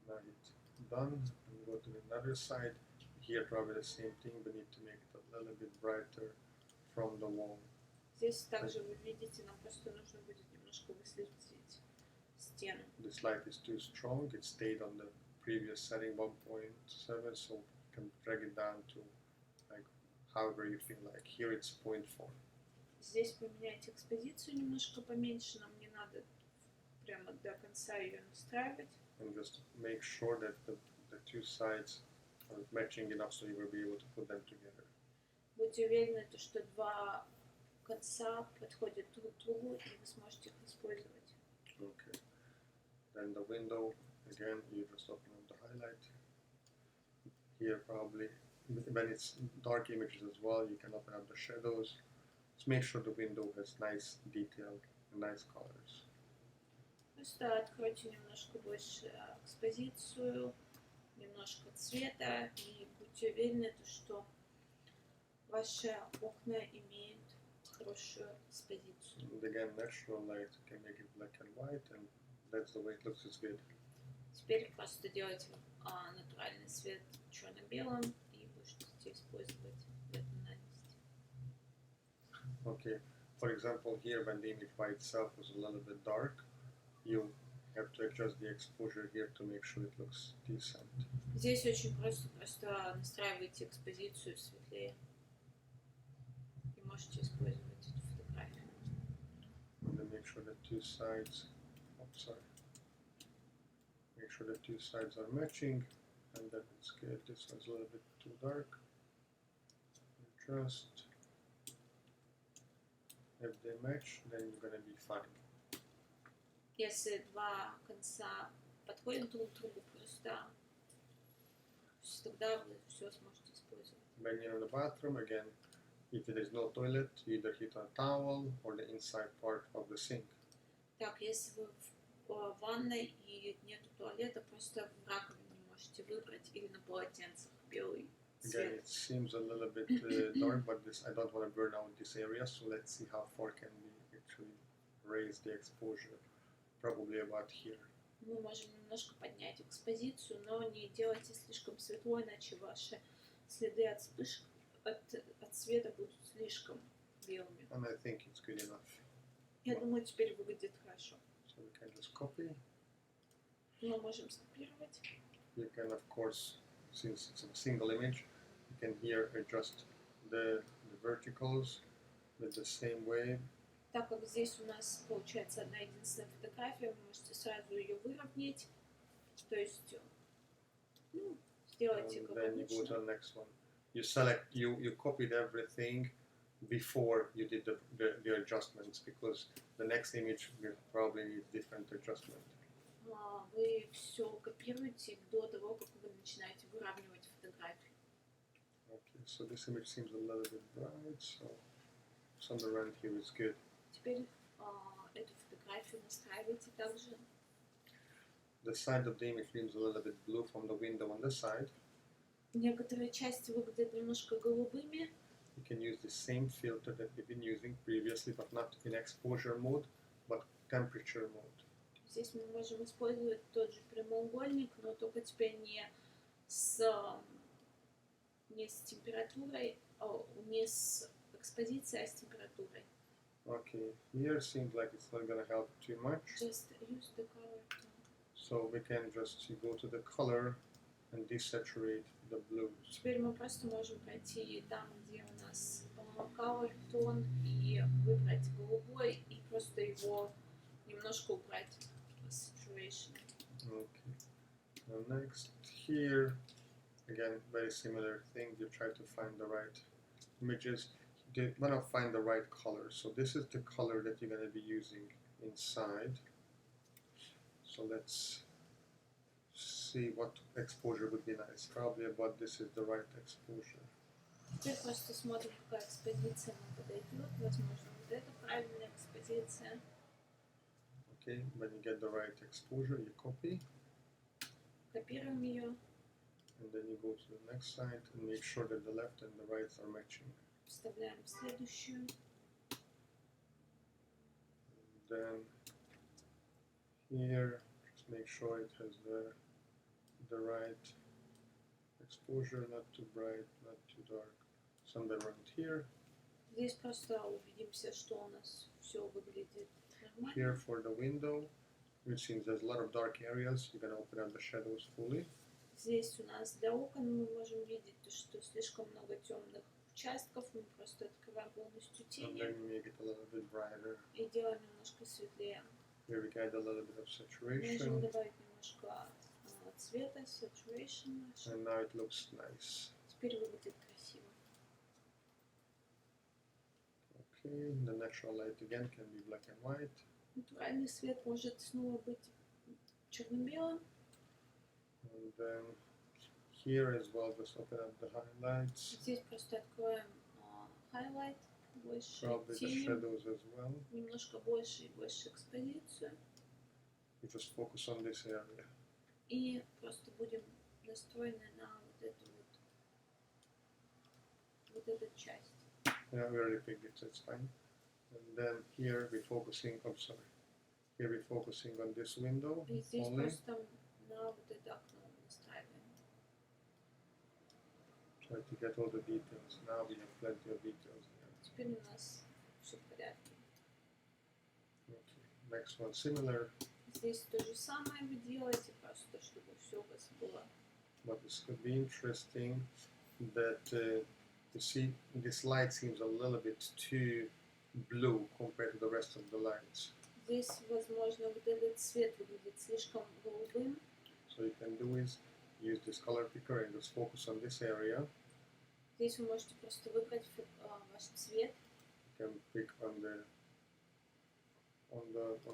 Speaker 1: now it's done. And go to the other side. Here probably the same thing, but need to make it a little bit brighter from the wall.
Speaker 2: Здесь также вы видите, нам просто нужно будет немножко высветлить стену.
Speaker 1: This light is too strong. It stayed on the previous setting 1.7, so you can drag it down to like however you feel like. Here it's 0.4.
Speaker 2: Здесь поменяйте экспозицию немножко поменьше, нам не надо прямо до конца ее настраивать.
Speaker 1: And just make sure that the two sides are matching enough so you will be able to put them together.
Speaker 2: Будьте уверены, что два конца подходят друг к другу, и вы сможете их использовать.
Speaker 1: Okay. Then the window, again, you just open up the highlight. Here probably, when it's dark images as well, you can open up the shadows. Just make sure the window has nice detail and nice colors.
Speaker 2: Просто откройте немножко больше экспозицию, немножко цвета, и будьте уверены, что ваши окна имеют хорошую экспозицию.
Speaker 1: And again, natural light can make it black and white, and that's the way it looks. It's good.
Speaker 2: Теперь просто делайте натуральный свет черно-белым и будете использовать эту тональность.
Speaker 1: Okay. For example, here when the image by itself was a little bit dark, you have to adjust the exposure here to make sure it looks decent.
Speaker 2: Здесь очень просто настраивайте экспозицию светлее и можете использовать эту фотографию.
Speaker 1: then make sure the two sides, make sure the two sides are matching, and then it's good. This one's a little bit too dark. Just if they match, then you're gonna be fine.
Speaker 2: Если два конца подходят друг к другу, просто тогда вы все сможете использовать.
Speaker 1: When you're in the bathroom, again, if there is no toilet, you either hit a towel or the inside part of the sink.
Speaker 2: Так, если вы в ванной и нету туалета, просто в раковине можете выбрать или на полотенцах белый
Speaker 1: Again,
Speaker 2: цвет.
Speaker 1: it seems a little bit dark, but this I don't want to burn out this area, so let's see how far can we actually raise the exposure. Probably about here.
Speaker 2: Мы можем немножко поднять экспозицию, но не делайте слишком светло, иначе ваши следы от вспышек, от света будут слишком белыми.
Speaker 1: And I think it's good enough.
Speaker 2: Я думаю, теперь выглядит хорошо.
Speaker 1: So we can just copy.
Speaker 2: Мы можем скопировать.
Speaker 1: You can, of course, since it's a single image, you can here adjust the verticals with the same way.
Speaker 2: Так как здесь у нас получается одна единственная фотография, вы можете сразу ее выровнять, то есть сделайте
Speaker 1: And
Speaker 2: как
Speaker 1: then you go to
Speaker 2: обычно.
Speaker 1: the next one. You select, you copied everything before you did the adjustments, because the next image will probably need different adjustment.
Speaker 2: Вы все копируете до того, как вы начинаете выравнивать фотографию.
Speaker 1: Okay, so this image seems a little bit bright, so some around here is good.
Speaker 2: Теперь эту фотографию настраивайте также.
Speaker 1: The side of the image seems a little bit blue from the window on the side.
Speaker 2: Некоторые части выглядят немножко голубыми.
Speaker 1: You can use the same filter that we've been using previously, but not in exposure mode, but temperature mode.
Speaker 2: Здесь мы можем использовать тот же прямоугольник, но только теперь не с температурой, не с экспозицией, а с температурой.
Speaker 1: Okay, here seems like it's not going to help too much.
Speaker 2: Just use the color tone.
Speaker 1: So we can just go to the color and desaturate the blues.
Speaker 2: Теперь мы просто можем пройти там, где у нас color тон, и выбрать голубой, и просто его немножко убрать saturation.
Speaker 1: Okay. Now next here, again, very similar thing. You try to find the right images. You want to find the right color. So this is the color that you're going to be using inside. So let's see what exposure would be nice. Probably about this is the right exposure.
Speaker 2: Теперь просто смотрим, какая экспозиция нам подойдет. Возможно, вот это правильная экспозиция.
Speaker 1: Okay, when you get the right exposure, you copy.
Speaker 2: Копируем ее.
Speaker 1: And then you go to the next side and make sure that the left and the right are matching.
Speaker 2: Вставляем в следующую.
Speaker 1: And then here, just make sure it has the right exposure, not too bright, not too dark. Somewhere around here.
Speaker 2: Здесь просто убедимся, что у нас все выглядит нормально.
Speaker 1: Here for the window, which seems there's a lot of dark areas, you can open up the shadows fully.
Speaker 2: Здесь у нас для окон мы можем видеть, что слишком много темных участков, мы просто открываем полностью
Speaker 1: And
Speaker 2: тени
Speaker 1: then you make it a little bit brighter.
Speaker 2: и делаем немножко светлее.
Speaker 1: Here we get a little bit of
Speaker 2: Можем
Speaker 1: saturation.
Speaker 2: добавить немножко цвета, saturation.
Speaker 1: And now it looks nice.
Speaker 2: Теперь выглядит красиво.
Speaker 1: Okay, the natural light again can be black and white.
Speaker 2: Натуральный свет может снова быть черно-белым.
Speaker 1: And then here as well, just open up the highlights.
Speaker 2: Здесь просто откроем highlight, больше
Speaker 1: Probably the
Speaker 2: тени,
Speaker 1: shadows as well.
Speaker 2: немножко больше и больше экспозицию.
Speaker 1: You just focus on this area.
Speaker 2: И просто будем настроены на вот эту часть.
Speaker 1: Yeah, we already picked it, so it's fine. And then here we're focusing, oh sorry, here we're focusing on this window
Speaker 2: И здесь
Speaker 1: only.
Speaker 2: просто на вот это окно настраиваем.
Speaker 1: Try to get all the details. Now we have plenty of details here.
Speaker 2: Теперь у нас все в порядке.
Speaker 1: Okay. Next one, similar,
Speaker 2: Здесь то же самое вы делаете, просто чтобы все у вас было.
Speaker 1: but this could be interesting that you see this light seems a little bit too blue compared to the rest of the lights.
Speaker 2: Здесь, возможно, вот этот цвет выглядит слишком голубым.
Speaker 1: So you can do is use this color picker and just focus on this area.
Speaker 2: Здесь вы можете просто выбрать ваш цвет.
Speaker 1: You can pick on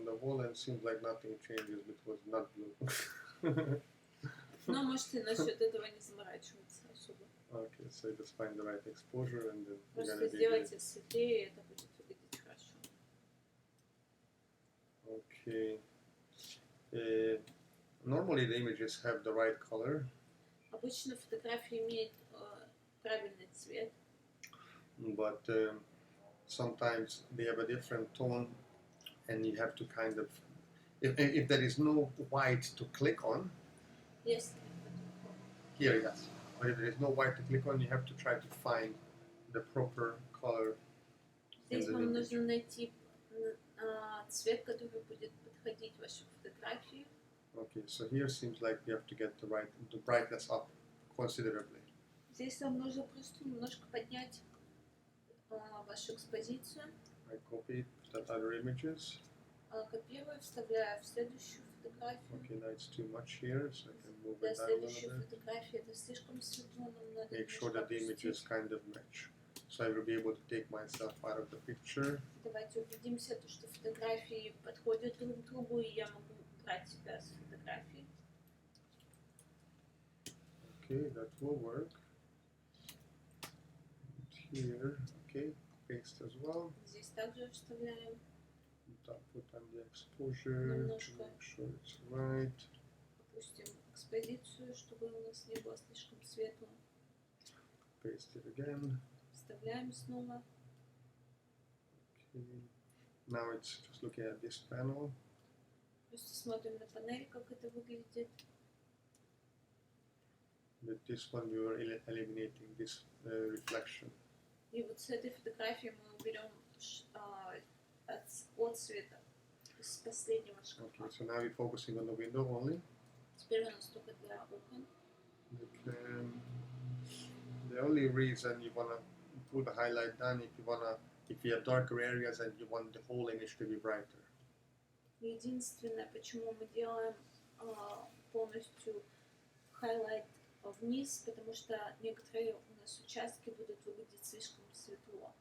Speaker 1: the wall, and it seems like nothing changes because it's not blue.
Speaker 2: Но можете насчет этого не заморачиваться особо.
Speaker 1: Okay, so you just find the right exposure and then you're
Speaker 2: Просто
Speaker 1: gonna be
Speaker 2: сделайте светлее, и это будет выглядеть хорошо.
Speaker 1: Okay. Normally the images have the right color.
Speaker 2: Обычно фотография имеет правильный цвет.
Speaker 1: But sometimes they have a different tone, and you have to kind of, if there is no white to click on,
Speaker 2: Если
Speaker 1: here yes, but if there is no white to click on, you have to try to find the proper color in
Speaker 2: здесь
Speaker 1: the
Speaker 2: вам
Speaker 1: image.
Speaker 2: нужно найти цвет, который будет подходить вашей фотографии.
Speaker 1: Okay, so here seems like you have to get the brightness up considerably.
Speaker 2: Здесь вам нужно просто немножко поднять вашу экспозицию.
Speaker 1: I copy the other images.
Speaker 2: Копирую, вставляю в следующую фотографию.
Speaker 1: Okay, now it's too much here, so I can move
Speaker 2: Для
Speaker 1: it down a little
Speaker 2: следующей
Speaker 1: bit.
Speaker 2: фотографии это слишком светло, нам надо
Speaker 1: Make sure
Speaker 2: немножко
Speaker 1: that the images
Speaker 2: опустить.
Speaker 1: kind of match. So I will be able to take myself out of the picture.
Speaker 2: Давайте убедимся, что фотографии подходят друг к другу, и я могу убрать себя с фотографии.
Speaker 1: Okay, that will work. Here, okay, paste as well.
Speaker 2: Здесь также вставляем.
Speaker 1: Put on the exposure to
Speaker 2: Немножко.
Speaker 1: make sure it's right.
Speaker 2: Опустим экспозицию, чтобы у нас не было слишком светло.
Speaker 1: Paste it again.
Speaker 2: Вставляем снова.
Speaker 1: Okay. Now it's just looking at this panel.
Speaker 2: Просто смотрим на панель, как это выглядит.
Speaker 1: With this one, we were eliminating this reflection.
Speaker 2: И вот с этой фотографии мы уберем отцвета с последнего шкафа.
Speaker 1: Okay, so now we're focusing on the window only.
Speaker 2: Теперь у нас только для окон.
Speaker 1: The only reason you wanna put the highlight down if you have darker areas and you want the whole image to be brighter.
Speaker 2: Единственное, почему мы делаем полностью хайлайт вниз, потому что некоторые у нас участки будут выглядеть слишком светло.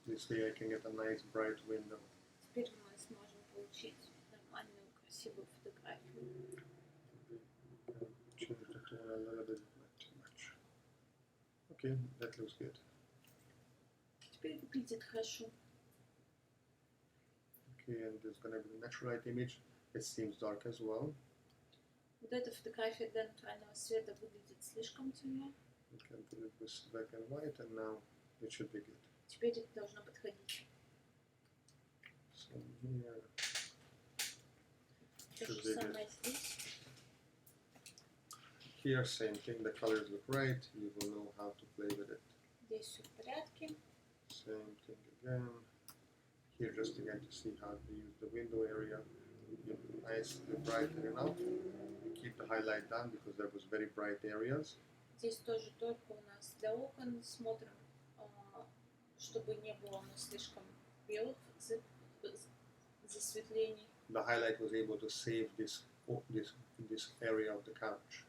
Speaker 1: This way I can get a nice bright window.
Speaker 2: Теперь мы сможем получить нормальную, красивую фотографию.
Speaker 1: Change the tone a little bit, not too much. Okay, that looks good.
Speaker 2: Теперь выглядит хорошо.
Speaker 1: Okay, and there's gonna be the natural light image. It seems dark as well.
Speaker 2: Вот эта фотография для натурального света выглядит слишком темно.
Speaker 1: You can put it with black and white, and now it should be good.
Speaker 2: Теперь это должно подходить.
Speaker 1: So here
Speaker 2: То
Speaker 1: should
Speaker 2: же
Speaker 1: be good.
Speaker 2: самое здесь.
Speaker 1: Here, same thing. The colors look right. You will know how to play with it.
Speaker 2: Здесь все в порядке.
Speaker 1: Same thing again. Here, just again to see how to use the window area. You nicely brighten enough. You keep the highlight down because there was very bright areas.
Speaker 2: Здесь тоже только у нас для окон смотрим, чтобы не было у нас слишком белых засветлений.
Speaker 1: The highlight was able to save this area of the couch.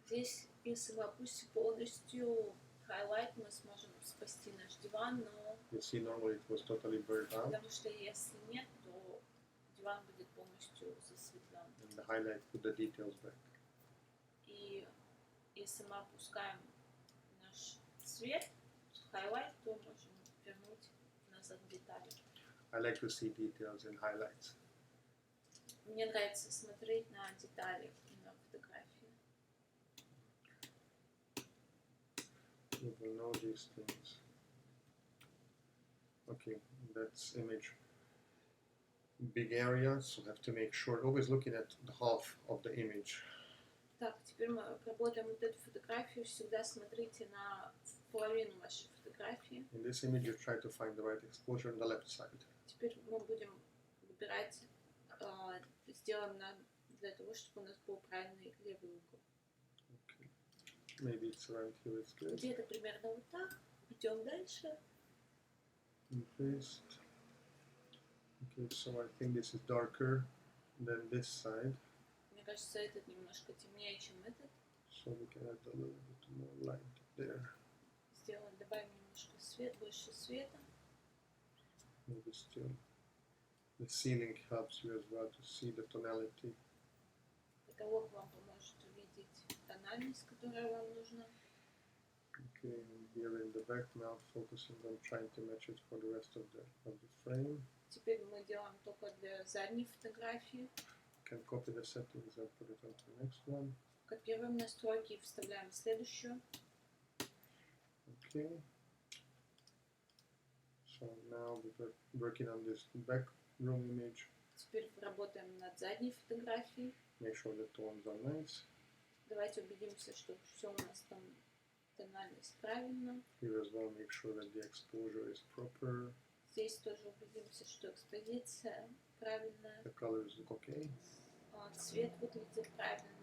Speaker 2: Здесь, если мы опустим полностью хайлайт, мы сможем спасти наш диван, но
Speaker 1: You see, normally it was totally burnt out,
Speaker 2: потому что если нет, то диван будет полностью засветлен.
Speaker 1: and the highlight put the details back.
Speaker 2: И если мы опускаем наш цвет, хайлайт, то можем вернуть назад детали.
Speaker 1: I like to see details in highlights.
Speaker 2: Мне нравится смотреть на детали на фотографии.
Speaker 1: You will know these things. Okay, that's image. Big area, so have to make sure, always looking at the half of the image.
Speaker 2: Так, теперь мы обработаем вот эту фотографию. Всегда смотрите на половину вашей фотографии.
Speaker 1: In this image, you try to find the right exposure on the left side.
Speaker 2: Теперь мы будем выбирать, сделаем для того, чтобы у нас был правильный левый угол.
Speaker 1: Okay. Maybe it's around here. It's good.
Speaker 2: Где-то примерно вот так. Идем дальше.
Speaker 1: And paste. Okay, so I think this is darker than this side.
Speaker 2: Мне кажется, этот немножко темнее, чем этот.
Speaker 1: So we can add a little bit more light there.
Speaker 2: Добавим немножко больше света.
Speaker 1: Maybe still. The ceiling helps you as well to see the tonality.
Speaker 2: Потолок вам поможет увидеть тональность, которая вам нужна.
Speaker 1: Okay, and here in the back now, focusing on trying to match it for the rest of the frame.
Speaker 2: Теперь мы делаем только для задней фотографии.
Speaker 1: Can copy the settings and put it onto the next one.
Speaker 2: Копируем настройки и вставляем в следующую.
Speaker 1: Okay. So now we're working on this back room image.
Speaker 2: Теперь работаем над задней фотографией.
Speaker 1: Make sure the tones are nice.
Speaker 2: Давайте убедимся, что все у нас там тональность правильно.
Speaker 1: Here as well, make sure that the exposure is proper.
Speaker 2: Здесь тоже убедимся, что экспозиция правильная.
Speaker 1: The colors look okay.
Speaker 2: Цвет выглядит правильно.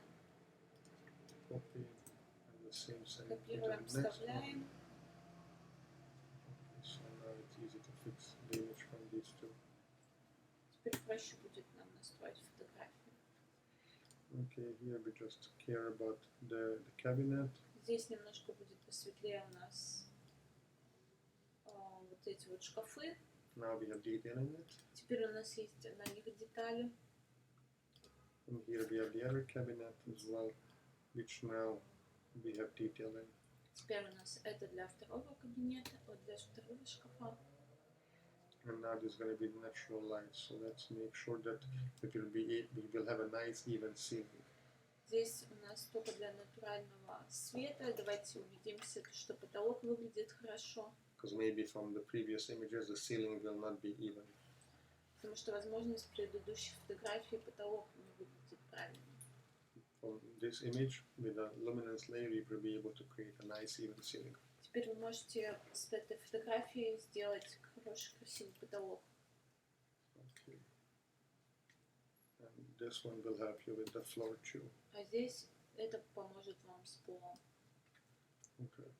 Speaker 1: Copy and the same setting.
Speaker 2: Копируем, вставляем.
Speaker 1: Okay, so now it's easy to fix the image from these two.
Speaker 2: Теперь проще будет нам настроить фотографию.
Speaker 1: Okay, here we just care about the cabinet.
Speaker 2: Здесь немножко будет посветлее у нас вот эти вот шкафы.
Speaker 1: Now we have detail in it.
Speaker 2: Теперь у нас есть на них детали.
Speaker 1: And here we have the other cabinet as well, which now we have detail in.
Speaker 2: Теперь у нас это для второго кабинета, для второго шкафа.
Speaker 1: And now there's going to be natural light, so let's make sure that we will have a nice even ceiling.
Speaker 2: Здесь у нас только для натурального света. Давайте убедимся, что потолок выглядит хорошо.
Speaker 1: Because maybe from the previous images the ceiling will not be even.
Speaker 2: Потому что, возможно, с предыдущей фотографии потолок не выглядит правильно.
Speaker 1: From this image, with a luminance layer, you will be able to create a nice even ceiling.
Speaker 2: Теперь вы можете с этой фотографией сделать хороший, красивый потолок.
Speaker 1: Okay. And this one will help you with the floor too.
Speaker 2: А здесь это поможет вам с полом.
Speaker 1: Okay.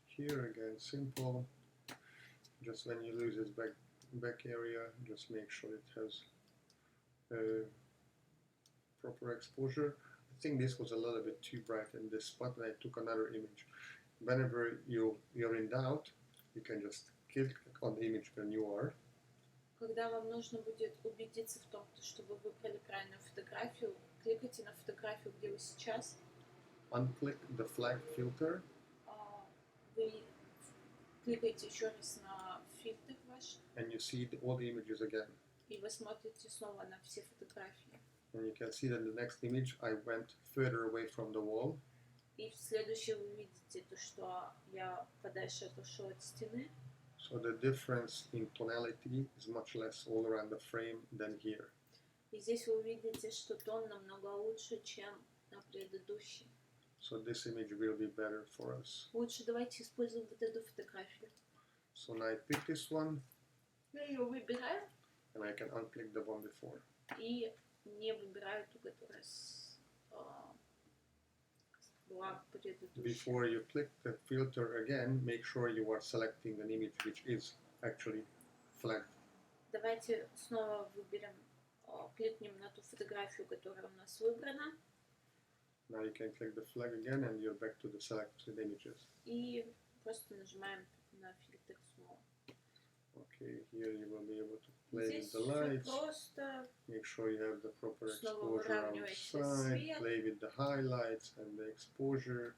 Speaker 1: Here again, simple. Just when you lose this back area, just make sure it has proper exposure. I think this was a little bit too bright in this spot, and I took another image. Whenever you're in doubt, you can just click on the image when you are.
Speaker 2: Когда вам нужно будет убедиться в том, что вы выбрали правильную фотографию, кликайте на фотографию, где вы сейчас.
Speaker 1: Unclick the flag filter.
Speaker 2: Вы кликаете еще раз на фильтр ваш.
Speaker 1: And you see all the images again.
Speaker 2: И вы смотрите снова на все фотографии.
Speaker 1: And you can see that in the next image I went further away from the wall.
Speaker 2: И в следующей вы видите то, что я подальше отошел от стены.
Speaker 1: So the difference in tonality is much less all around the frame than here.
Speaker 2: И здесь вы увидите, что тон намного лучше, чем на предыдущей.
Speaker 1: So this image will be better for us.
Speaker 2: Лучше давайте используем вот эту фотографию.
Speaker 1: So now I pick this one.
Speaker 2: Я ее выбираю.
Speaker 1: And I can unclick the one before.
Speaker 2: И не выбираю ту, которая была предыдущей.
Speaker 1: Before you click the filter again, make sure you are selecting an image which is actually flagged.
Speaker 2: Давайте снова выберем, кликнем на ту фотографию, которая у нас выбрана.
Speaker 1: Now you can click the flag again and you're back to the selected images.
Speaker 2: И просто нажимаем на фильтр снова.
Speaker 1: Okay, here you will be able to play
Speaker 2: Здесь
Speaker 1: with the lights.
Speaker 2: Просто
Speaker 1: Make sure you have the proper
Speaker 2: снова
Speaker 1: exposure
Speaker 2: выравниваете
Speaker 1: outside.
Speaker 2: свет.
Speaker 1: Play with the highlights and the exposure.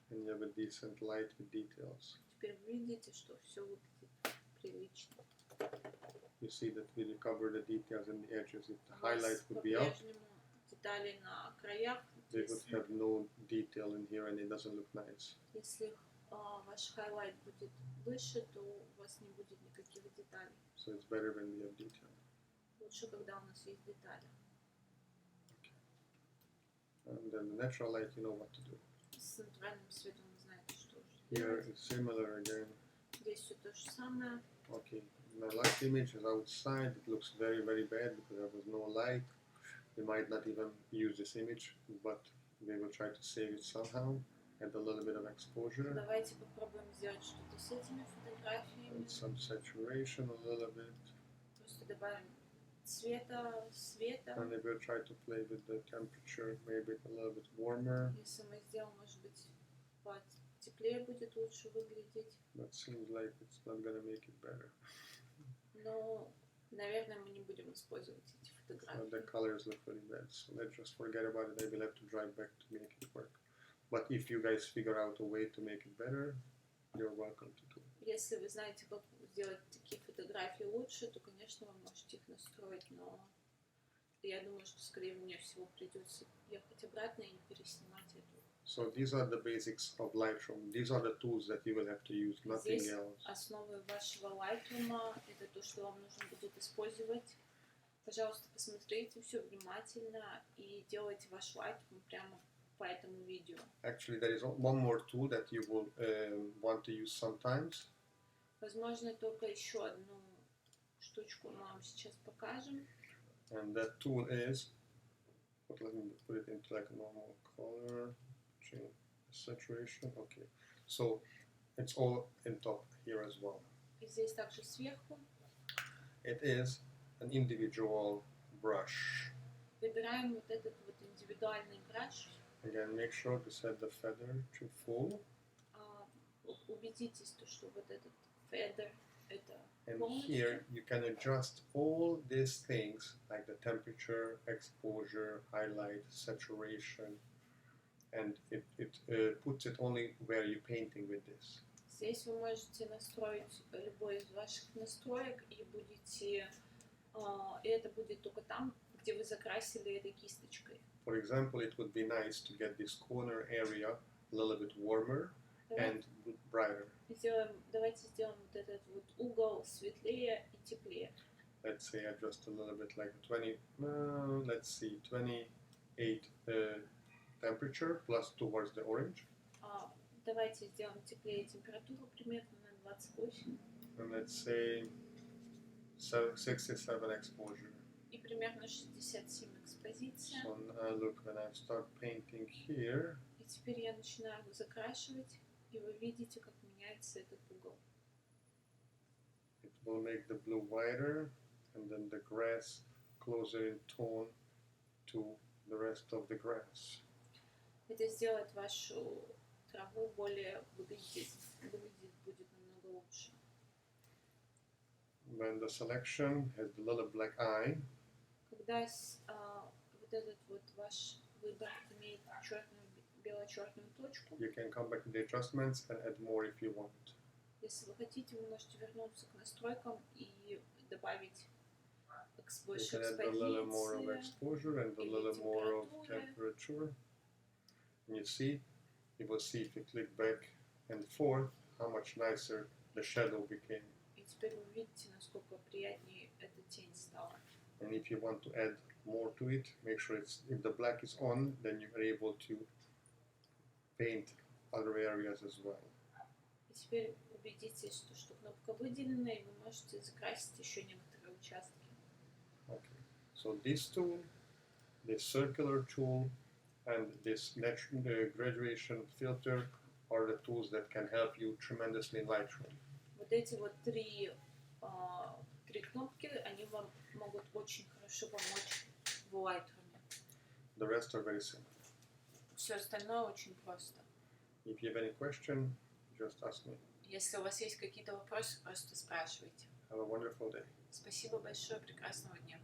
Speaker 1: And you have a decent light with details.
Speaker 2: Теперь вы видите, что все выглядит прилично.
Speaker 1: You see that we recover the details in the edges. If the highlight would be up,
Speaker 2: детали на краях.
Speaker 1: they would have no detail in here and it doesn't look nice.
Speaker 2: Если ваш хайлайт будет выше, то у вас не будет никаких деталей.
Speaker 1: So it's better when we have detail.
Speaker 2: Лучше, когда у нас есть детали.
Speaker 1: Okay. And then the natural light, you know what to do.
Speaker 2: С натуральным светом вы знаете, что
Speaker 1: Here
Speaker 2: делать.
Speaker 1: it's similar again.
Speaker 2: Здесь все то же самое.
Speaker 1: Okay, my last image is outside. It looks very, very bad because there was no light. We might not even use this image, but We will try to save it somehow. Add a little bit of exposure.
Speaker 2: Давайте попробуем сделать что-то с этими фотографиями.
Speaker 1: And some saturation a little bit.
Speaker 2: Просто добавим света.
Speaker 1: And we will try to play with the temperature, maybe a little bit warmer.
Speaker 2: Если мы сделаем, может быть, потеплее будет лучше выглядеть.
Speaker 1: But seems like it's not gonna make it better.
Speaker 2: Но, наверное, мы не будем использовать эти фотографии.
Speaker 1: So the colors look really bad, so let's just forget about it. I will have to drive back to make it work. But if you guys figure out a way to make it better, you're welcome to do it.
Speaker 2: Если вы знаете, как сделать такие фотографии лучше, то, конечно, вы можете их настроить, но я думаю, что, скорее всего, придется ехать обратно и переснимать эту.
Speaker 1: So these are the basics of Lightroom. These are the tools that you will have to use, nothing
Speaker 2: Здесь
Speaker 1: else.
Speaker 2: основы вашего Lightroom, это то, что вам нужно будет использовать. Пожалуйста, посмотрите все внимательно и делайте ваш Lightroom прямо по этому видео.
Speaker 1: Actually, there is one more tool that you will want to use sometimes.
Speaker 2: Возможно, только еще одну штучку мы вам сейчас покажем.
Speaker 1: And that tool is, let me put it into like a normal color, change saturation, okay. So it's all in top here as well.
Speaker 2: И здесь также сверху.
Speaker 1: It is an individual brush.
Speaker 2: Выбираем вот этот вот индивидуальный браш.
Speaker 1: Again, make sure to set the feather to full.
Speaker 2: Убедитесь, что вот этот feather это
Speaker 1: And
Speaker 2: полностью.
Speaker 1: here you can adjust all these things like the temperature, exposure, highlight, saturation, and it puts it only where you're painting with this.
Speaker 2: Здесь вы можете настроить любой из ваших настроек и будете, и это будет только там, где вы закрасили этой кисточкой.
Speaker 1: For example, it would be nice to get this corner area a little bit warmer and brighter.
Speaker 2: Давайте сделаем вот этот вот угол светлее и теплее.
Speaker 1: Let's say adjust a little bit like 20, let's see, 28 temperature plus towards the orange.
Speaker 2: Давайте сделаем теплее температуру примерно на 28.
Speaker 1: And let's say 67 exposure.
Speaker 2: И примерно 67 экспозиция.
Speaker 1: So now look, when I start painting here,
Speaker 2: И теперь я начинаю закрашивать, и вы видите, как меняется этот угол.
Speaker 1: it will make the blue whiter, and then the grass closer in tone to the rest of the grass.
Speaker 2: Это сделает вашу траву более выглядеть будет намного лучше.
Speaker 1: When the selection has the little black eye,
Speaker 2: Когда вот этот вот ваш выбор имеет бело-черную точку,
Speaker 1: you can come back to the adjustments and add more if you want.
Speaker 2: если вы хотите, вы можете вернуться к настройкам и добавить
Speaker 1: You
Speaker 2: больше
Speaker 1: can add a little more of
Speaker 2: экспозиции.
Speaker 1: exposure and a little more of temperature. And you will see if you click back and forth, how much nicer the shadow became.
Speaker 2: И теперь вы видите, насколько приятнее эта тень стала.
Speaker 1: And if you want to add more to it, make sure if the black is on, then you are able to paint other areas as well.
Speaker 2: И теперь убедитесь, что кнопка выделена, и вы можете закрасить еще некоторые участки.
Speaker 1: Okay. So this tool, this circular tool, and this graduation filter are the tools that can help you tremendously in Lightroom.
Speaker 2: Вот эти вот три кнопки, они вам могут очень хорошо помочь в Lightroom.
Speaker 1: The rest are very simple.
Speaker 2: Все остальное очень просто.
Speaker 1: If you have any question, just ask me.
Speaker 2: Если у вас есть какие-то вопросы, просто спрашивайте.
Speaker 1: Have a wonderful day.
Speaker 2: Спасибо большое, прекрасного дня.